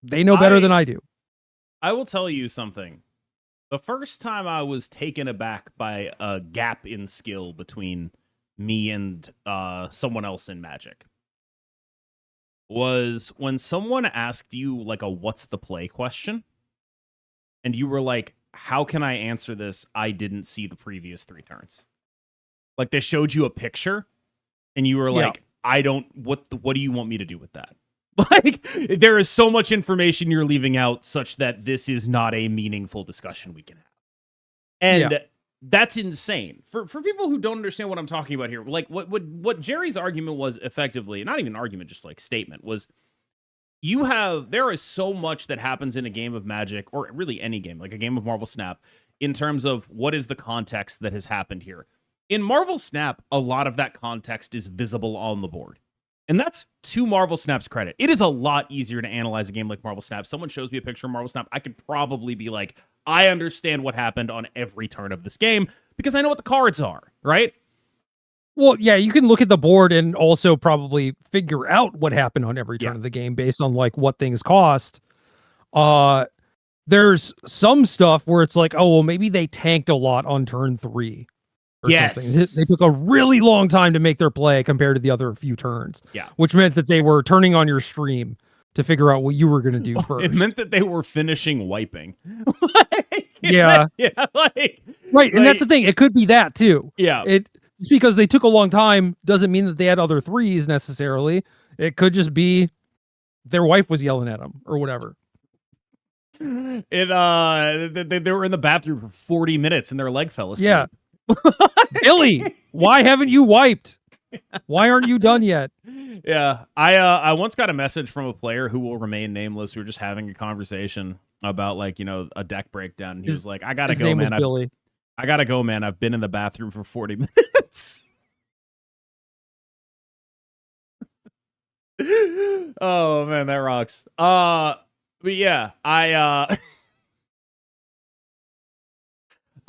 They know better than I do. I will tell you something. The first time I was taken aback by a gap in skill between me and someone else in Magic was when someone asked you like a what's the play question, and you were like, how can I answer this? I didn't see the previous 3 turns. Like they showed you a picture and you were like, what do you want me to do with that? Like there is so much information you're leaving out such that this is not a meaningful discussion we can have. And that's insane. For people who don't understand what I'm talking about here, like what Jerry's argument was effectively, not even an argument, just like statement, was there is so much that happens in a game of Magic, or really any game, like a game of Marvel Snap, in terms of what is the context that has happened here. In Marvel Snap, a lot of that context is visible on the board. And that's to Marvel Snap's credit. It is a lot easier to analyze a game like Marvel Snap. Someone shows me a picture of Marvel Snap, I could probably be like, I understand what happened on every turn of this game because I know what the cards are, right? Well, yeah, you can look at the board and also probably figure out what happened on every turn of the game based on like what things cost. There's some stuff where it's like, oh, well, maybe they tanked a lot on turn 3. Or something. They took a really long time to make their play compared to the other few turns. Yeah. Which meant that they were turning on your stream to figure out what you were going to do first. It meant that they were finishing wiping. Yeah. Right. And that's the thing. It could be that too. Yeah. Just because they took a long time doesn't mean that they had other 3s necessarily. It could just be their wife was yelling at them or whatever. They were in the bathroom for 40 minutes and their leg fell asleep. Yeah. Billy, why haven't you wiped? Why aren't you done yet? Yeah, I once got a message from a player who will remain nameless. We were just having a conversation about like a deck breakdown. And he was like, "I gotta go, man. Billy. I gotta go, man. I've been in the bathroom for 40 minutes." Oh man, that rocks. But yeah,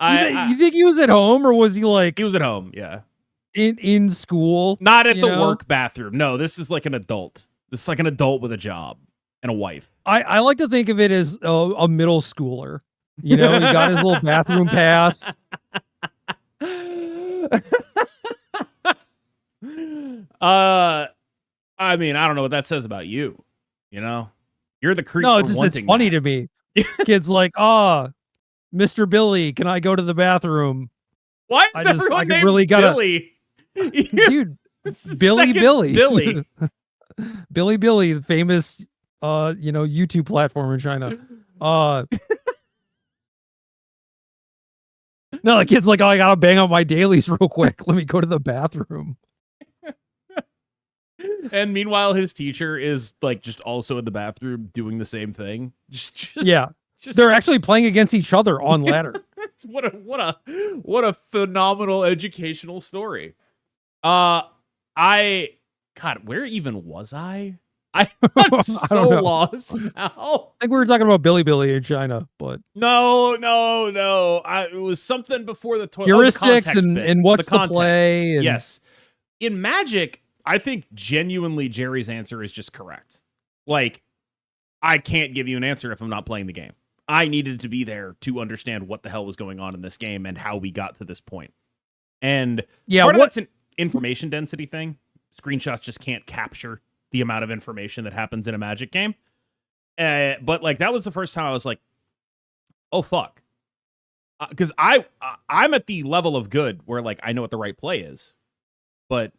You think he was at home or was he like? He was at home, yeah. In school? Not at the work bathroom. No, this is like an adult. This is like an adult with a job and a wife. I like to think of it as a middle schooler. He got his little bathroom pass. I mean, I don't know what that says about you. You're the creep. No, it's funny to me. Kids like, Mr. Billy, can I go to the bathroom? Why is everyone named really Billy? Dude, Billy. Billy. Billy, the famous YouTube platform in China. No, the kid's like, I gotta bang out my dailies real quick. Let me go to the bathroom. And meanwhile, his teacher is like just also in the bathroom doing the same thing. They're actually playing against each other on ladder. what a phenomenal educational story. God, where even was I? I'm so lost now. I think we were talking about Billy in China, but no. It was something before the heuristics and what's the play. And... Yes, in Magic, I think genuinely Jerry's answer is just correct. Like, I can't give you an answer if I'm not playing the game. I needed to be there to understand what the hell was going on in this game and how we got to this point. And part of that's an information density thing. Screenshots just can't capture the amount of information that happens in a Magic game. But like that was the first time I was like, oh fuck. Because I'm at the level of good where like I know what the right play is, but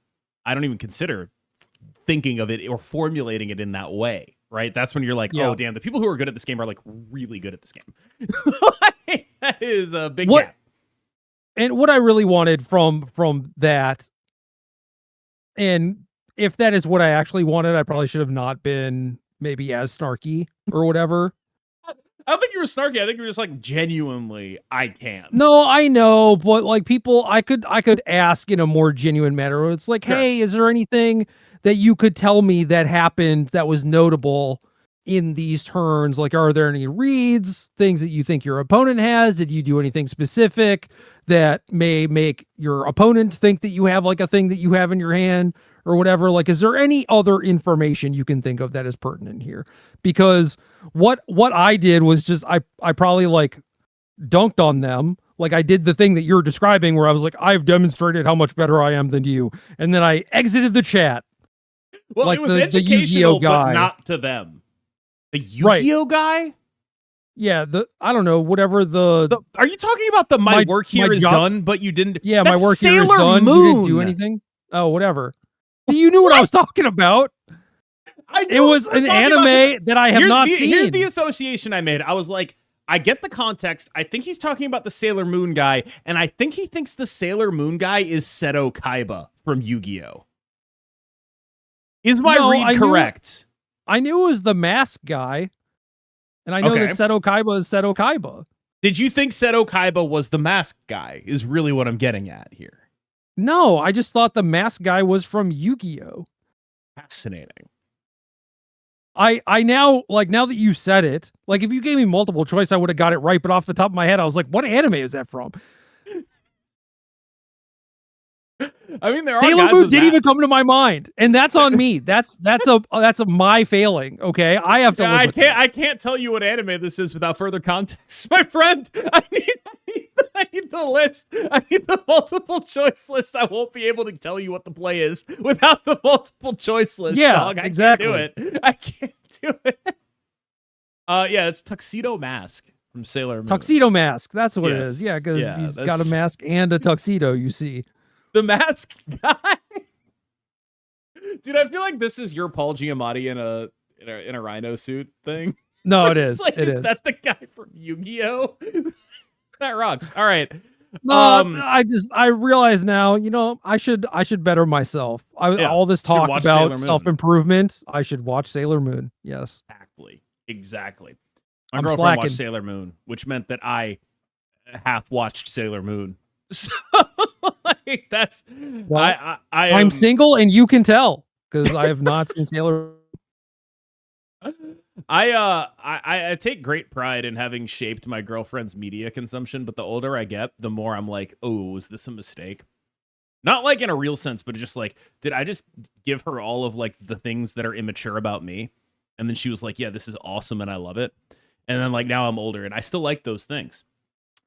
I don't even consider thinking of it or formulating it in that way. Right? That's when you're like, oh, damn, the people who are good at this game are like really good at this game. That is a big gap. And what I really wanted from that, and if that is what I actually wanted, I probably should have not been maybe as snarky or whatever. I don't think you were snarky. I think you were just like, genuinely, I can't. No, I know, but like people, I could ask in a more genuine manner. It's like, Sure. hey, is there anything that you could tell me that happened that was notable in these turns? Like, are there any reads, things that you think your opponent has? Did you do anything specific that may make your opponent think that you have like a thing that you have in your hand or whatever? Like, is there any other information you can think of that is pertinent here? Because what I did was just I probably like dunked on them. Like I did the thing that you're describing where I was like, I've demonstrated how much better I am than you. And then I exited the chat. Well, like it was the educational, Yu-Gi-Oh guy. but not to them. The Yu-Gi-Oh guy? Yeah, are you talking about the my work here is done, but you didn't? Yeah, That's my work Sailor here is done. Moon. You didn't do anything? Oh, whatever. So you knew what I was talking about. It was an anime that I have not seen. Here's the association I made. I was like, I get the context. I think he's talking about the Sailor Moon guy, and I think he thinks the Sailor Moon guy is Seto Kaiba from Yu-Gi-Oh! Is my read correct? I knew it was the mask guy, and I know that Seto Kaiba is Seto Kaiba. Did you think Seto Kaiba was the mask guy, is really what I'm getting at here? No, I just thought the mask guy was from Yu-Gi-Oh! Fascinating. I now that you said it, like if you gave me multiple choice, I would have got it right. But off the top of my head, I was like, what anime is that from? I mean, there are Sailor Moon didn't even come to my mind, and that's on me. That's a my failing. Okay, I have to. I can't tell you what anime this is without further context, my friend. I need the list. I need the multiple choice list. I won't be able to tell you what the play is without the multiple choice list. Yeah, dog. exactly. I can't do it. Yeah, it's Tuxedo Mask from Sailor Moon. Tuxedo Mask. That's what it is. Yeah, because he's got a mask and a tuxedo. You see. The mask guy, dude. I feel like this is your Paul Giamatti in a rhino suit thing. No, it is. Like, it is that the guy from Yu-Gi-Oh? That rocks. All right. No, I realize now. I should better myself. All this talk about self-improvement. I should watch Sailor Moon. Yes. Exactly. My girlfriend watched Sailor Moon, which meant that I half watched Sailor Moon. So like that's I'm single and you can tell because I have not seen Sailor. I take great pride in having shaped my girlfriend's media consumption, but the older I get, the more I'm like, oh, was this a mistake? Not like in a real sense, but just like, did I just give her all of like the things that are immature about me? And then she was like, yeah, this is awesome and I love it. And then like now I'm older and I still like those things.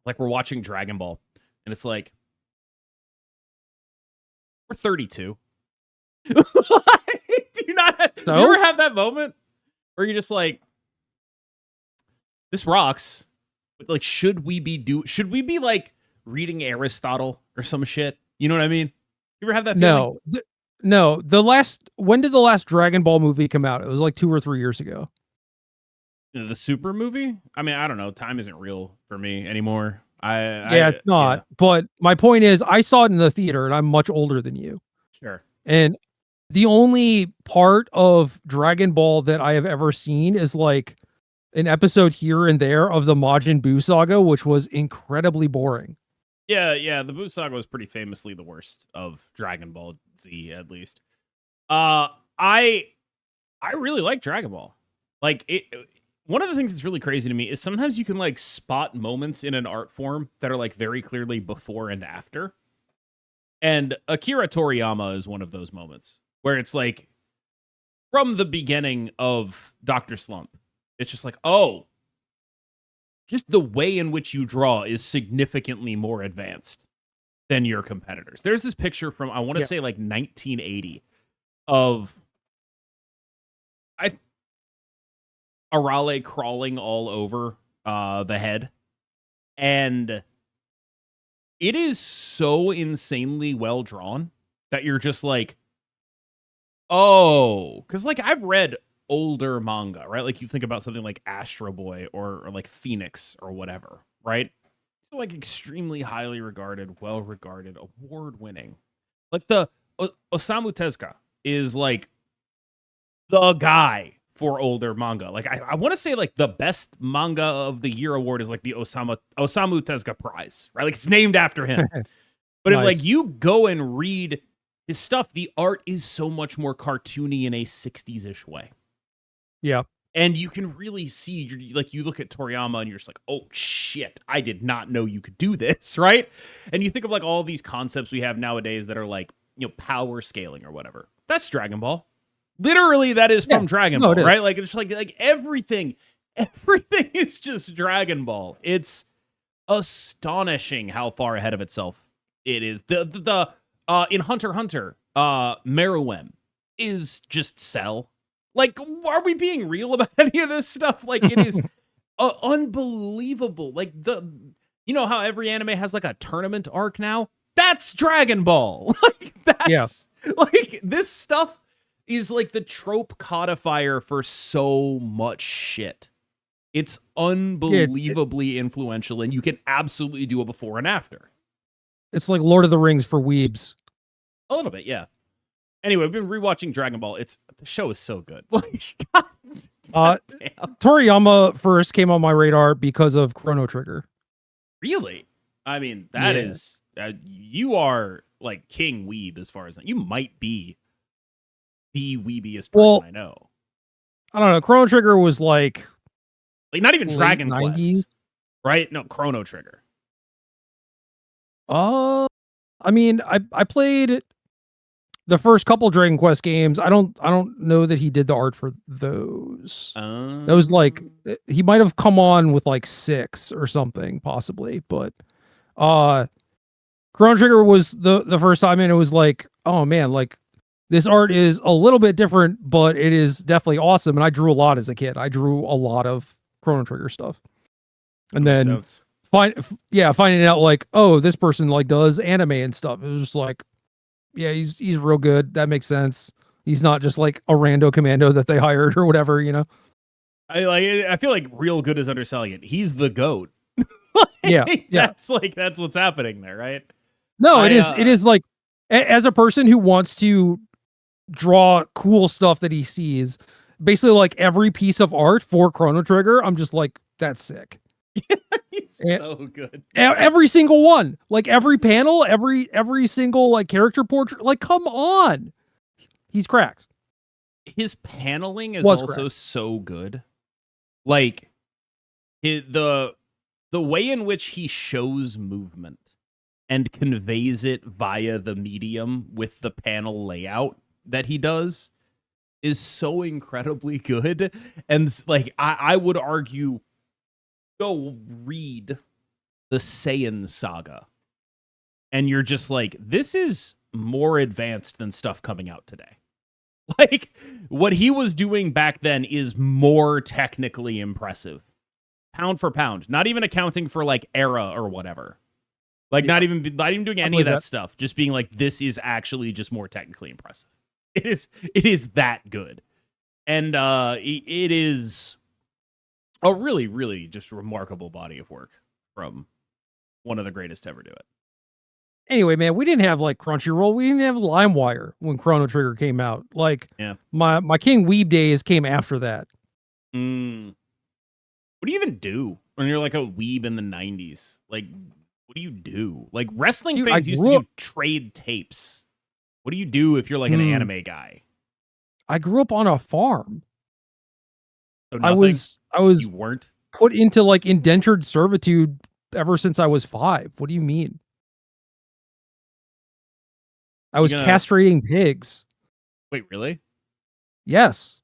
Like we're watching Dragon Ball and it's like, we're 32. Do you ever have that moment where you're just like, this rocks, but like, should we be like reading Aristotle or some shit? You know what I mean? You ever have that feeling? No. When did the last Dragon Ball movie come out? It was like 2 or 3 years ago. The Super movie? I mean, I don't know. Time isn't real for me anymore. It's not. Yeah. But my point is, I saw it in the theater, and I'm much older than you. Sure. And the only part of Dragon Ball that I have ever seen is like an episode here and there of the Majin Buu saga, which was incredibly boring. Yeah. The Buu saga was pretty famously the worst of Dragon Ball Z, at least. I really like Dragon Ball. Like it. One of the things that's really crazy to me is sometimes you can like spot moments in an art form that are like very clearly before and after. And Akira Toriyama is one of those moments where it's like from the beginning of Dr. Slump, it's just like, oh, just the way in which you draw is significantly more advanced than your competitors. There's this picture from, I want to say like 1980 of Arale crawling all over the head. And it is so insanely well drawn that you're just like, oh, because like I've read older manga, right? Like you think about something like Astro Boy or like Phoenix or whatever, right? So like extremely highly regarded, well-regarded, award-winning. Like the Osamu Tezuka is like the guy for older manga. Like I want to say like the best manga of the year award is like the Osamu Tezuka Prize, right? Like it's named after him. But if like you go and read his stuff, the art is so much more cartoony in a 60s-ish way. Yeah. And you can really see, like, you look at Toriyama and you're just like, oh shit, I did not know you could do this, right? And you think of like all these concepts we have nowadays that are like, power scaling or whatever. That's Dragon Ball. Literally, that is from Dragon Ball, right? Like it's like everything is just Dragon Ball. It's astonishing how far ahead of itself it is. The in Hunter x Hunter, Meruem is just Cell. Like, are we being real about any of this stuff? Like, it is unbelievable. Like how every anime has like a tournament arc now? That's Dragon Ball. Like that's like this stuff is like the trope codifier for so much shit. It's unbelievably influential, and you can absolutely do a before and after. It's like Lord of the Rings for weebs. A little bit, yeah. Anyway, I've been rewatching Dragon Ball. The show is so good. Like, God damn. Toriyama first came on my radar because of Chrono Trigger. Really? I mean, that is you are like king weeb as far as you might be the weebiest person I know. I don't know. Chrono Trigger was like not even Dragon 90s? Quest, right? No, Chrono Trigger. I mean, I played the first couple Dragon Quest games. I don't know that he did the art for those. That was like he might have come on with like 6 or something, possibly. But Chrono Trigger was the first time, and it was like, oh man, like this art is a little bit different, but it is definitely awesome. And I drew a lot as a kid. I drew a lot of Chrono Trigger stuff, and then finding out like, oh, this person like does anime and stuff. It was just like, yeah, he's real good. That makes sense. He's not just like a rando commando that they hired or whatever, I feel like real good is underselling it. He's the GOAT. That's what's happening there, right? No, it is like, as a person who wants to draw cool stuff that he sees, basically like every piece of art for Chrono Trigger, I'm just like, that's sick. He's so good. Every single one, like every panel, every single like character portrait, like come on, he's cracked. His paneling is also so good. Like the way in which he shows movement and conveys it via the medium with the panel layout that he does is so incredibly good. And like I would argue, go read the Saiyan saga and you're just like, this is more advanced than stuff coming out today. Like what he was doing back then is more technically impressive, pound for pound, not even accounting for like era or whatever. Like not even doing any of that stuff, just being like, this is actually just more technically impressive. It is that good. And it is a really, really just remarkable body of work from one of the greatest to ever do it. Anyway, man, we didn't have like Crunchyroll. We didn't have LimeWire when Chrono Trigger came out. Like, my King Weeb days came after that. What do you even do when you're like a weeb in the 90s? Like, what do you do? Like, wrestling fans used to do trade tapes. What do you do if you're like an anime guy? I grew up on a farm. So I was you weren't put into like indentured servitude ever since I was 5. What do you mean? I was castrating pigs. Wait, really? Yes.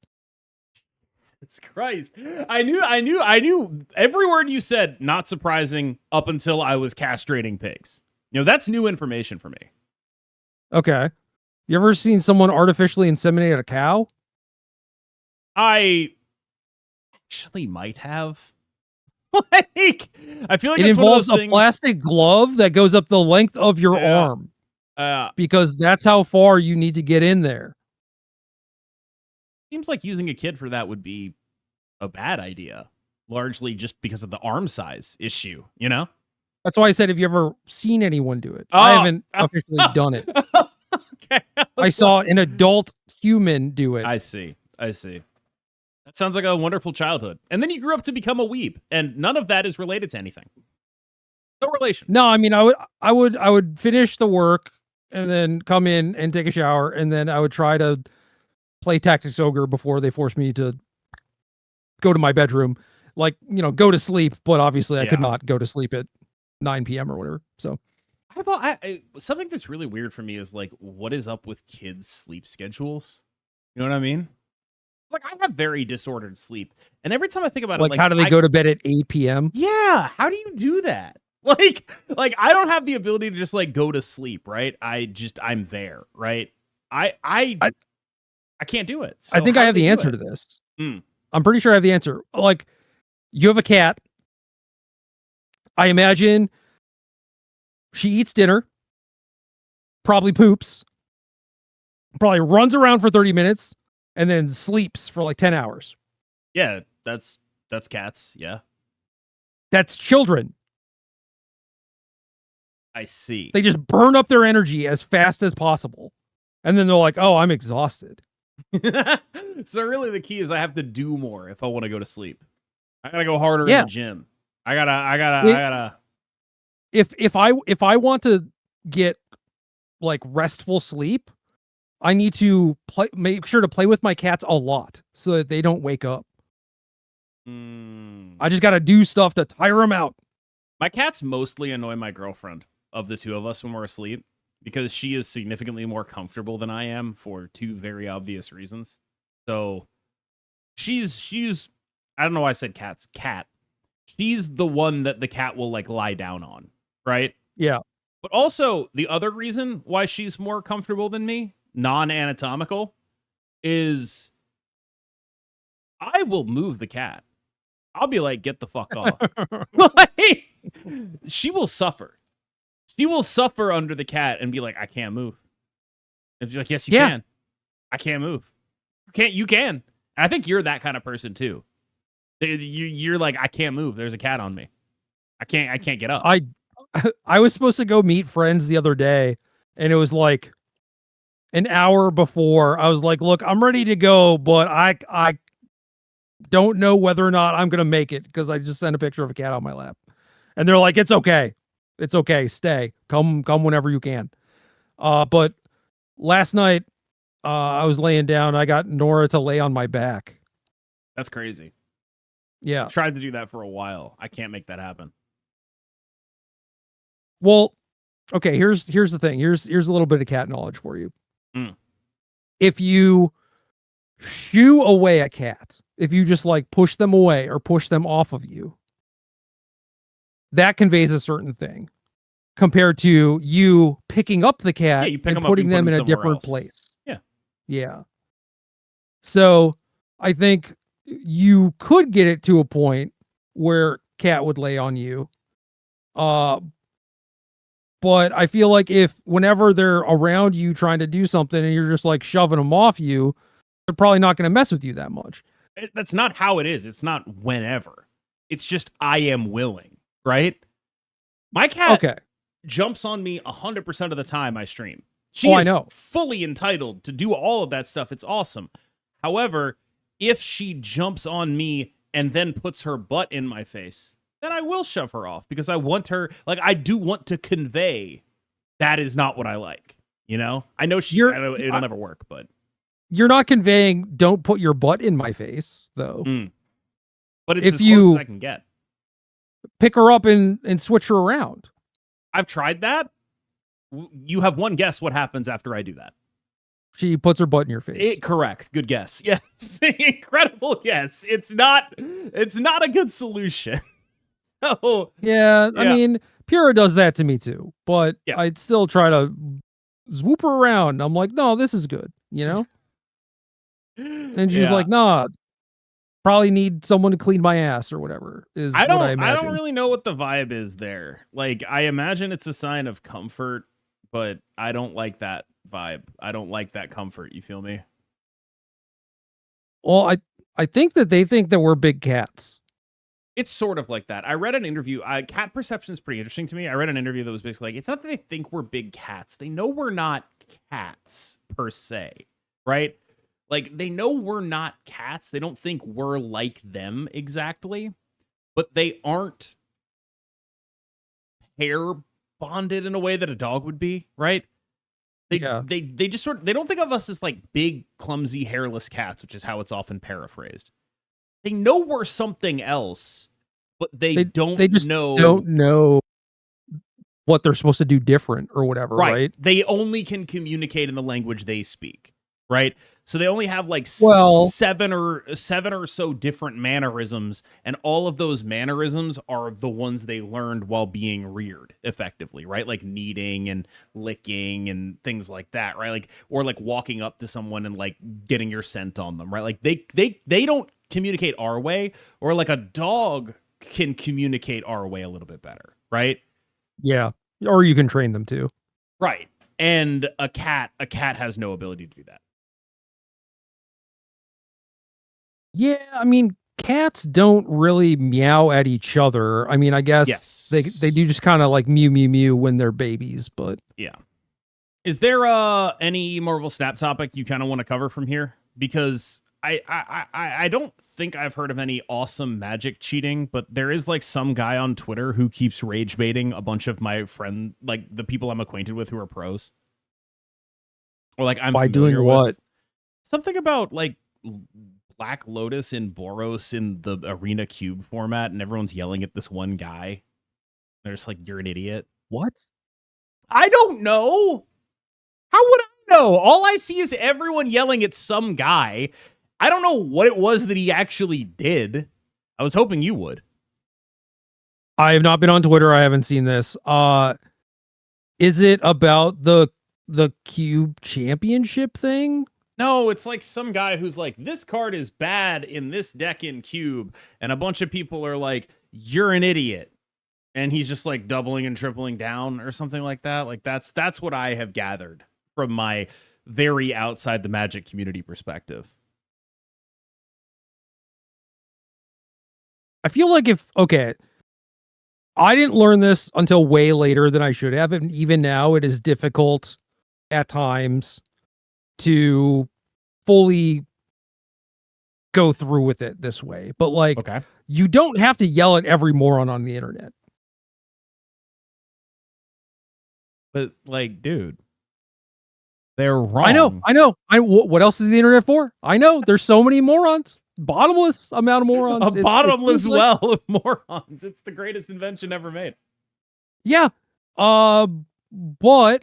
Jesus Christ. I knew every word you said, not surprising, up until I was castrating pigs. That's new information for me. Okay. You ever seen someone artificially inseminate a cow? I actually might have. Like, I feel like it involves a plastic glove that goes up the length of your arm. Because that's how far you need to get in there. Seems like using a kid for that would be a bad idea, largely just because of the arm size issue, That's why I said, have you ever seen anyone do it? I haven't officially done it. Okay. I saw an adult human do it. I see. That sounds like a wonderful childhood. And then you grew up to become a weeb, and none of that is related to anything. No relation. No, I mean, I would finish the work and then come in and take a shower, and then I would try to play Tactics Ogre before they forced me to go to my bedroom, like, go to sleep. But obviously, I could not go to sleep at 9 p.m. or whatever. So, something that's really weird for me is like, what is up with kids' sleep schedules? You know what I mean? Like, I have very disordered sleep, and every time I think about it, like, how do they go to bed at 8 p.m.? Yeah, how do you do that? Like I don't have the ability to just like go to sleep, right? I'm there, right? I can't do it. So I think I have the answer to this. I'm pretty sure I have the answer. Like, you have a cat. I imagine she eats dinner, probably poops, probably runs around for 30 minutes, and then sleeps for like 10 hours. Yeah, that's cats. Yeah. That's children. I see. They just burn up their energy as fast as possible. And then they're like, oh, I'm exhausted. So really the key is I have to do more if I want to go to sleep. I gotta go harder in the gym. I gotta If I want to get like restful sleep, I need to make sure to play with my cats a lot so that they don't wake up. I just gotta do stuff to tire them out. My cats mostly annoy my girlfriend of the two of us when we're asleep, because she is significantly more comfortable than I am for two very obvious reasons. So she's I don't know why I said cat. She's the one that the cat will like lie down on, right? Yeah. But also the other reason why she's more comfortable than me, non-anatomical, is I will move the cat. I'll be like, get the fuck off. Like, she will suffer. She will suffer under the cat and be like, I can't move. And she's like, yes, you can. I can't move. You can. And I think you're that kind of person too. You're like, I can't move. There's a cat on me. I can't get up. I was supposed to go meet friends the other day, and it was like an hour before. I was like, look, I'm ready to go, but I don't know whether or not I'm gonna make it, because I just sent a picture of a cat on my lap. And they're like, it's okay. It's okay. Stay. Come whenever you can. But last night, I was laying down. I got Nora to lay on my back. That's crazy. Yeah. I've tried to do that for a while. I can't make that happen. Well, okay, here's the thing. Here's a little bit of cat knowledge for you. If you shoo away a cat, if you just like push them away or push them off of you, that conveys a certain thing, compared to you picking up the cat and putting them in a different place. Yeah. Yeah. So I think you could get it to a point where cat would lay on you. But I feel like whenever they're around you trying to do something and you're just like shoving them off you, they're probably not going to mess with you that much. That's not how it is. It's not whenever. It's just I am willing, right? My cat jumps on me 100% of the time I stream. She is fully entitled to do all of that stuff. It's awesome. However, if she jumps on me and then puts her butt in my face, then I will shove her off, because I want her, like, I do want to convey that is not what I like. You know, I know it'll never work, but you're not conveying don't put your butt in my face, though. But it's as close as I can get. Pick her up and switch her around. I've tried that. You have one guess what happens after I do that. She puts her butt in your face. Correct. Good guess. Yes. Incredible guess. It's not a good solution. So, yeah. I mean, Pura does that to me too, but I'd still try to swoop her around. I'm like, no, this is good, you know? And she's like, nah, probably need someone to clean my ass or whatever I don't really know what the vibe is there. Like, I imagine it's a sign of comfort, but I don't like that vibe. I don't like that comfort. You feel me? Well, I think that they think that we're big cats. It's sort of like that. I read an interview. Cat perception is pretty interesting to me. I read an interview that was basically like, it's not that they think we're big cats. They know we're not cats per se, right? Like, they know we're not cats. They don't think we're like them exactly, but they aren't hair bonded in a way that a dog would be, right? They just sort of, they don't think of us as like big, clumsy, hairless cats, which is how it's often paraphrased. They know we're something else, but they just don't know what they're supposed to do different or whatever, right? They only can communicate in the language they speak, right? So they only have like Well, seven or so different mannerisms, and all of those mannerisms are the ones they learned while being reared, effectively, right? Like kneading and licking and things like that, right? Like, or like walking up to someone and like getting your scent on them, right? Like they don't communicate our way, or like a dog can communicate our way a little bit better, right? Yeah. Or you can train them to. Right. And a cat has no ability to do that. Yeah, I mean, cats don't really meow at each other. I mean, I guess Yes. they do just kind of like mew mew mew when they're babies, but yeah. Is there any Marvel Snap topic you kind of want to cover from here? Because I don't think I've heard of any awesome Magic cheating, but there is like some guy on Twitter who keeps rage baiting a bunch of my friend, like the people I'm acquainted with who are pros. Or like I'm by doing what? With. Something about like Black Lotus and Boros in the Arena Cube format, and everyone's yelling at this one guy. They're just like, you're an idiot. What? I don't know. How would I know? All I see is everyone yelling at some guy. I don't know what it was that he actually did. I was hoping you would. I have not been on Twitter. I haven't seen this. Is it about the Cube Championship thing? No, it's like some guy who's like, this card is bad in this deck in Cube, and a bunch of people are like, you're an idiot. And he's just like doubling and tripling down or something like that. Like that's what I have gathered from my very outside the Magic community perspective. I feel like I didn't learn this until way later than I should have, and even now it is difficult at times to fully go through with it this way. But like, you don't have to yell at every moron on the internet. But like, dude, they're wrong. I know. What else is the internet for? I know. There's so many morons. Bottomless amount of morons. A bottomless well of morons. It's the greatest invention ever made. Yeah. But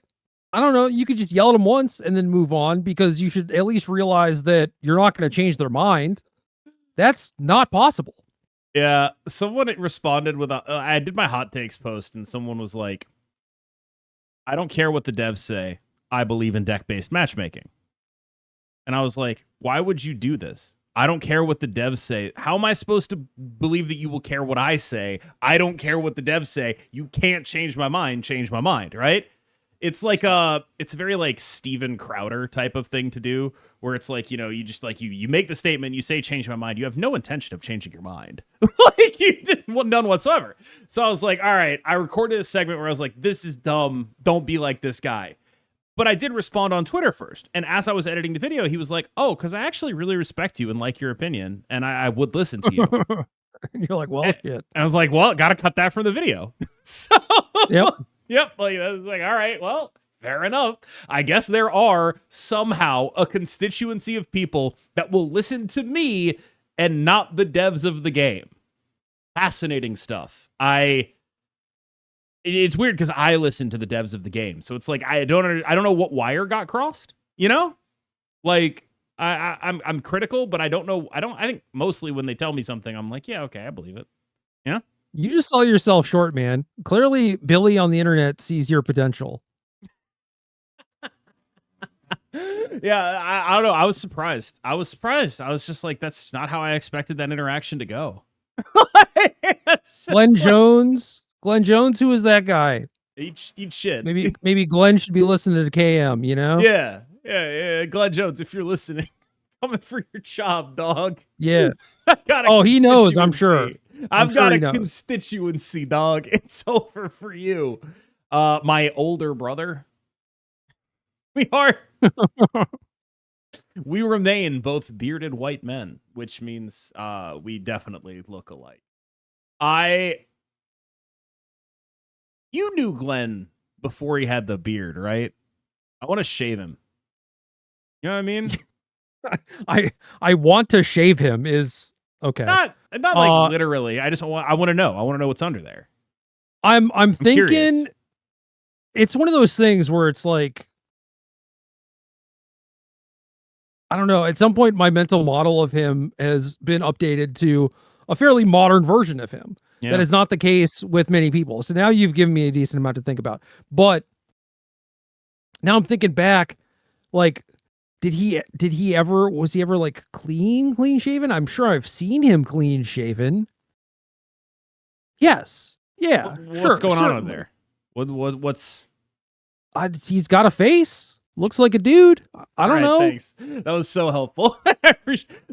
I don't know. You could just yell at them once and then move on, because you should at least realize that you're not going to change their mind. That's not possible. Yeah. Someone responded with I did my hot takes post, and someone was like, I don't care what the devs say. I believe in deck-based matchmaking. And I was like, why would you do this? I don't care what the devs say. How am I supposed to believe that you will care what I say? I don't care what the devs say. You can't change my mind, right? It's like it's very like Steven Crowder type of thing to do, where it's like, you just like you make the statement, you say change my mind, you have no intention of changing your mind. Like you didn't none whatsoever. So I was like, all right, I recorded a segment where I was like, this is dumb. Don't be like this guy. But I did respond on Twitter first. And as I was editing the video, he was like, oh, because I actually really respect you and like your opinion, and I would listen to you. And you're like, well, shit. And I was like, well, got to cut that from the video. So, yep. Like, I was like, all right, well, fair enough. I guess there are somehow a constituency of people that will listen to me and not the devs of the game. Fascinating stuff. It's weird because I listen to the devs of the game, so it's like I don't know what wire got crossed. Like I'm critical, but I don't know. I think mostly when they tell me something, I'm like, yeah, okay, I believe it. Yeah. You just sell yourself short, man. Clearly, Billy on the internet sees your potential. Yeah, I don't know. I was surprised. I was just like, that's not how I expected that interaction to go. Glenn Jones. Glenn Jones, who is that guy? Eat shit. Maybe Glenn should be listening to KM, Yeah. Glenn Jones, if you're listening, coming for your job, dog. Yeah. He knows, I'm sure. I've got a constituency, dog. It's over for you. My older brother. We are. We remain both bearded white men, which means we definitely look alike. You knew Glenn before he had the beard, right? I want to shave him. You know what I mean? I want to shave him is okay. Not like literally. I want to know. I want to know what's under there. I'm thinking curious. It's one of those things where it's like, I don't know, at some point my mental model of him has been updated to a fairly modern version of him. Yeah. That is not the case with many people. So now you've given me a decent amount to think about. But now I'm thinking back, like, was he ever like clean shaven? I'm sure I've seen him clean shaven. Yes. Yeah. What's going on over there? What's he's got a face. Looks like a dude. I don't know. Thanks. That was so helpful.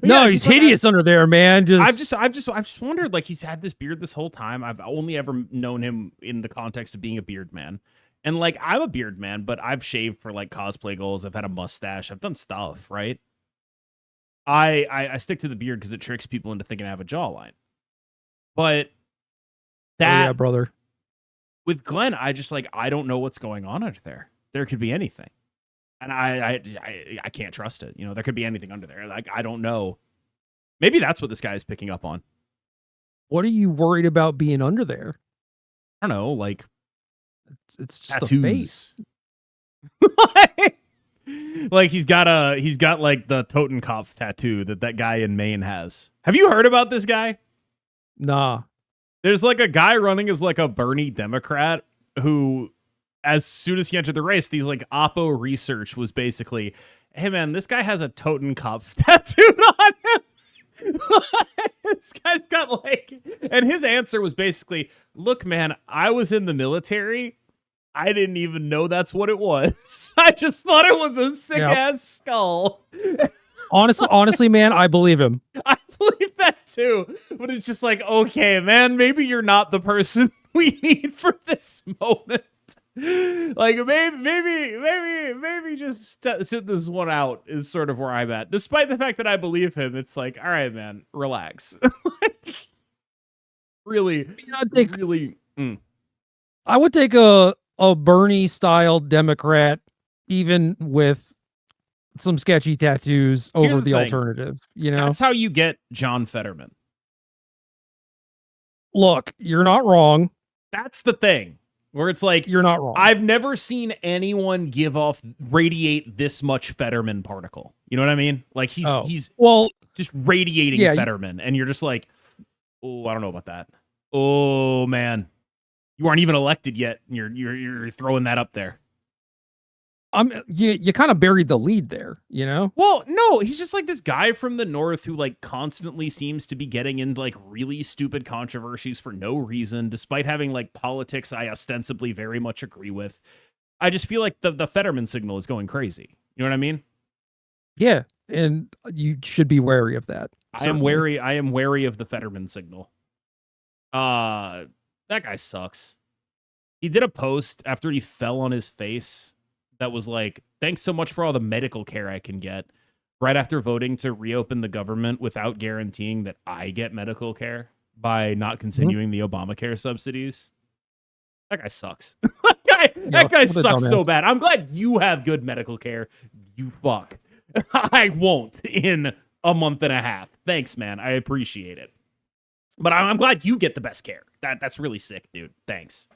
No, he's hideous under there, man. I've just wondered, like, he's had this beard this whole time. I've only ever known him in the context of being a beard man. And like, I'm a beard man, but I've shaved for like cosplay goals. I've had a mustache. I've done stuff, right? I stick to the beard because it tricks people into thinking I have a jawline. But yeah, brother. With Glenn, I don't know what's going on under there. There could be anything. And I can't trust it. You know, there could be anything under there. Like, I don't know. Maybe that's what this guy is picking up on. What are you worried about being under there? I don't know, like, it's just tattoos. a face. Like he's got like the Totenkopf tattoo that guy in Maine has. Have you heard about this guy? Nah. There's like a guy running as like a Bernie Democrat who, as soon as he entered the race, these like Oppo research was basically, hey man, this guy has a Totenkopf tattooed on him. This guy's got like, and his answer was basically, look man, I was in the military. I didn't even know that's what it was. I just thought it was a sick ass skull. Honestly, man, I believe him. I believe that too. But it's just like, okay, man, maybe you're not the person we need for this moment. Like maybe just sit this one out is sort of where I'm at. Despite the fact that I believe him, it's like, all right, man, relax. Like, really. I would take a Bernie style Democrat, even with some sketchy tattoos, over the alternative. You know, that's how you get John Fetterman. Look, you're not wrong. That's the thing. Where it's like, you're not wrong. I've never seen anyone radiate this much Fetterman particle. You know what I mean? Like he's just radiating Fetterman, and you're just like, oh, I don't know about that. Oh man, you aren't even elected yet. And you're throwing that up there. You kind of buried the lead there, you know? Well, no, he's just like this guy from the North who like constantly seems to be getting into like really stupid controversies for no reason, despite having like politics I ostensibly very much agree with. I just feel like the Fetterman signal is going crazy. You know what I mean? Yeah, and you should be wary of that. Certainly. I am wary of the Fetterman signal. That guy sucks. He did a post after he fell on his face that was like, thanks so much for all the medical care I can get, right after voting to reopen the government without guaranteeing that I get medical care by not continuing the Obamacare subsidies. That guy sucks. That guy sucks so bad. I'm glad you have good medical care, you fuck. I won't in a month and a half. Thanks, man. I appreciate it. But I'm glad you get the best care. That's really sick, dude. Thanks.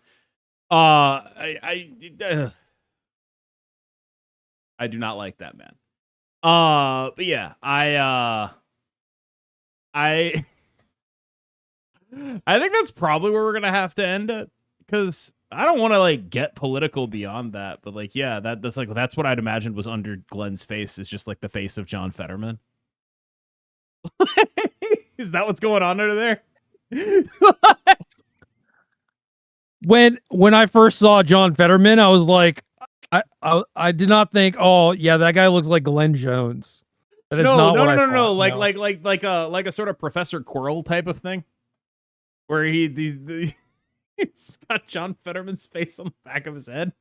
I do not like that man. But yeah, I think that's probably where we're gonna have to end it, because I don't want to like get political beyond that. But like, yeah, that's what I'd imagined was under Glenn's face, is just like the face of John Fetterman. Is that what's going on under there? When I first saw John Fetterman, I was like, I did not think, oh yeah, that guy looks like Glenn Jones. That is not what I thought. No. Like a sort of Professor Quirrell type of thing, where he's got John Fetterman's face on the back of his head.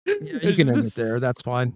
Yeah, you It's can end it there. just That's fine.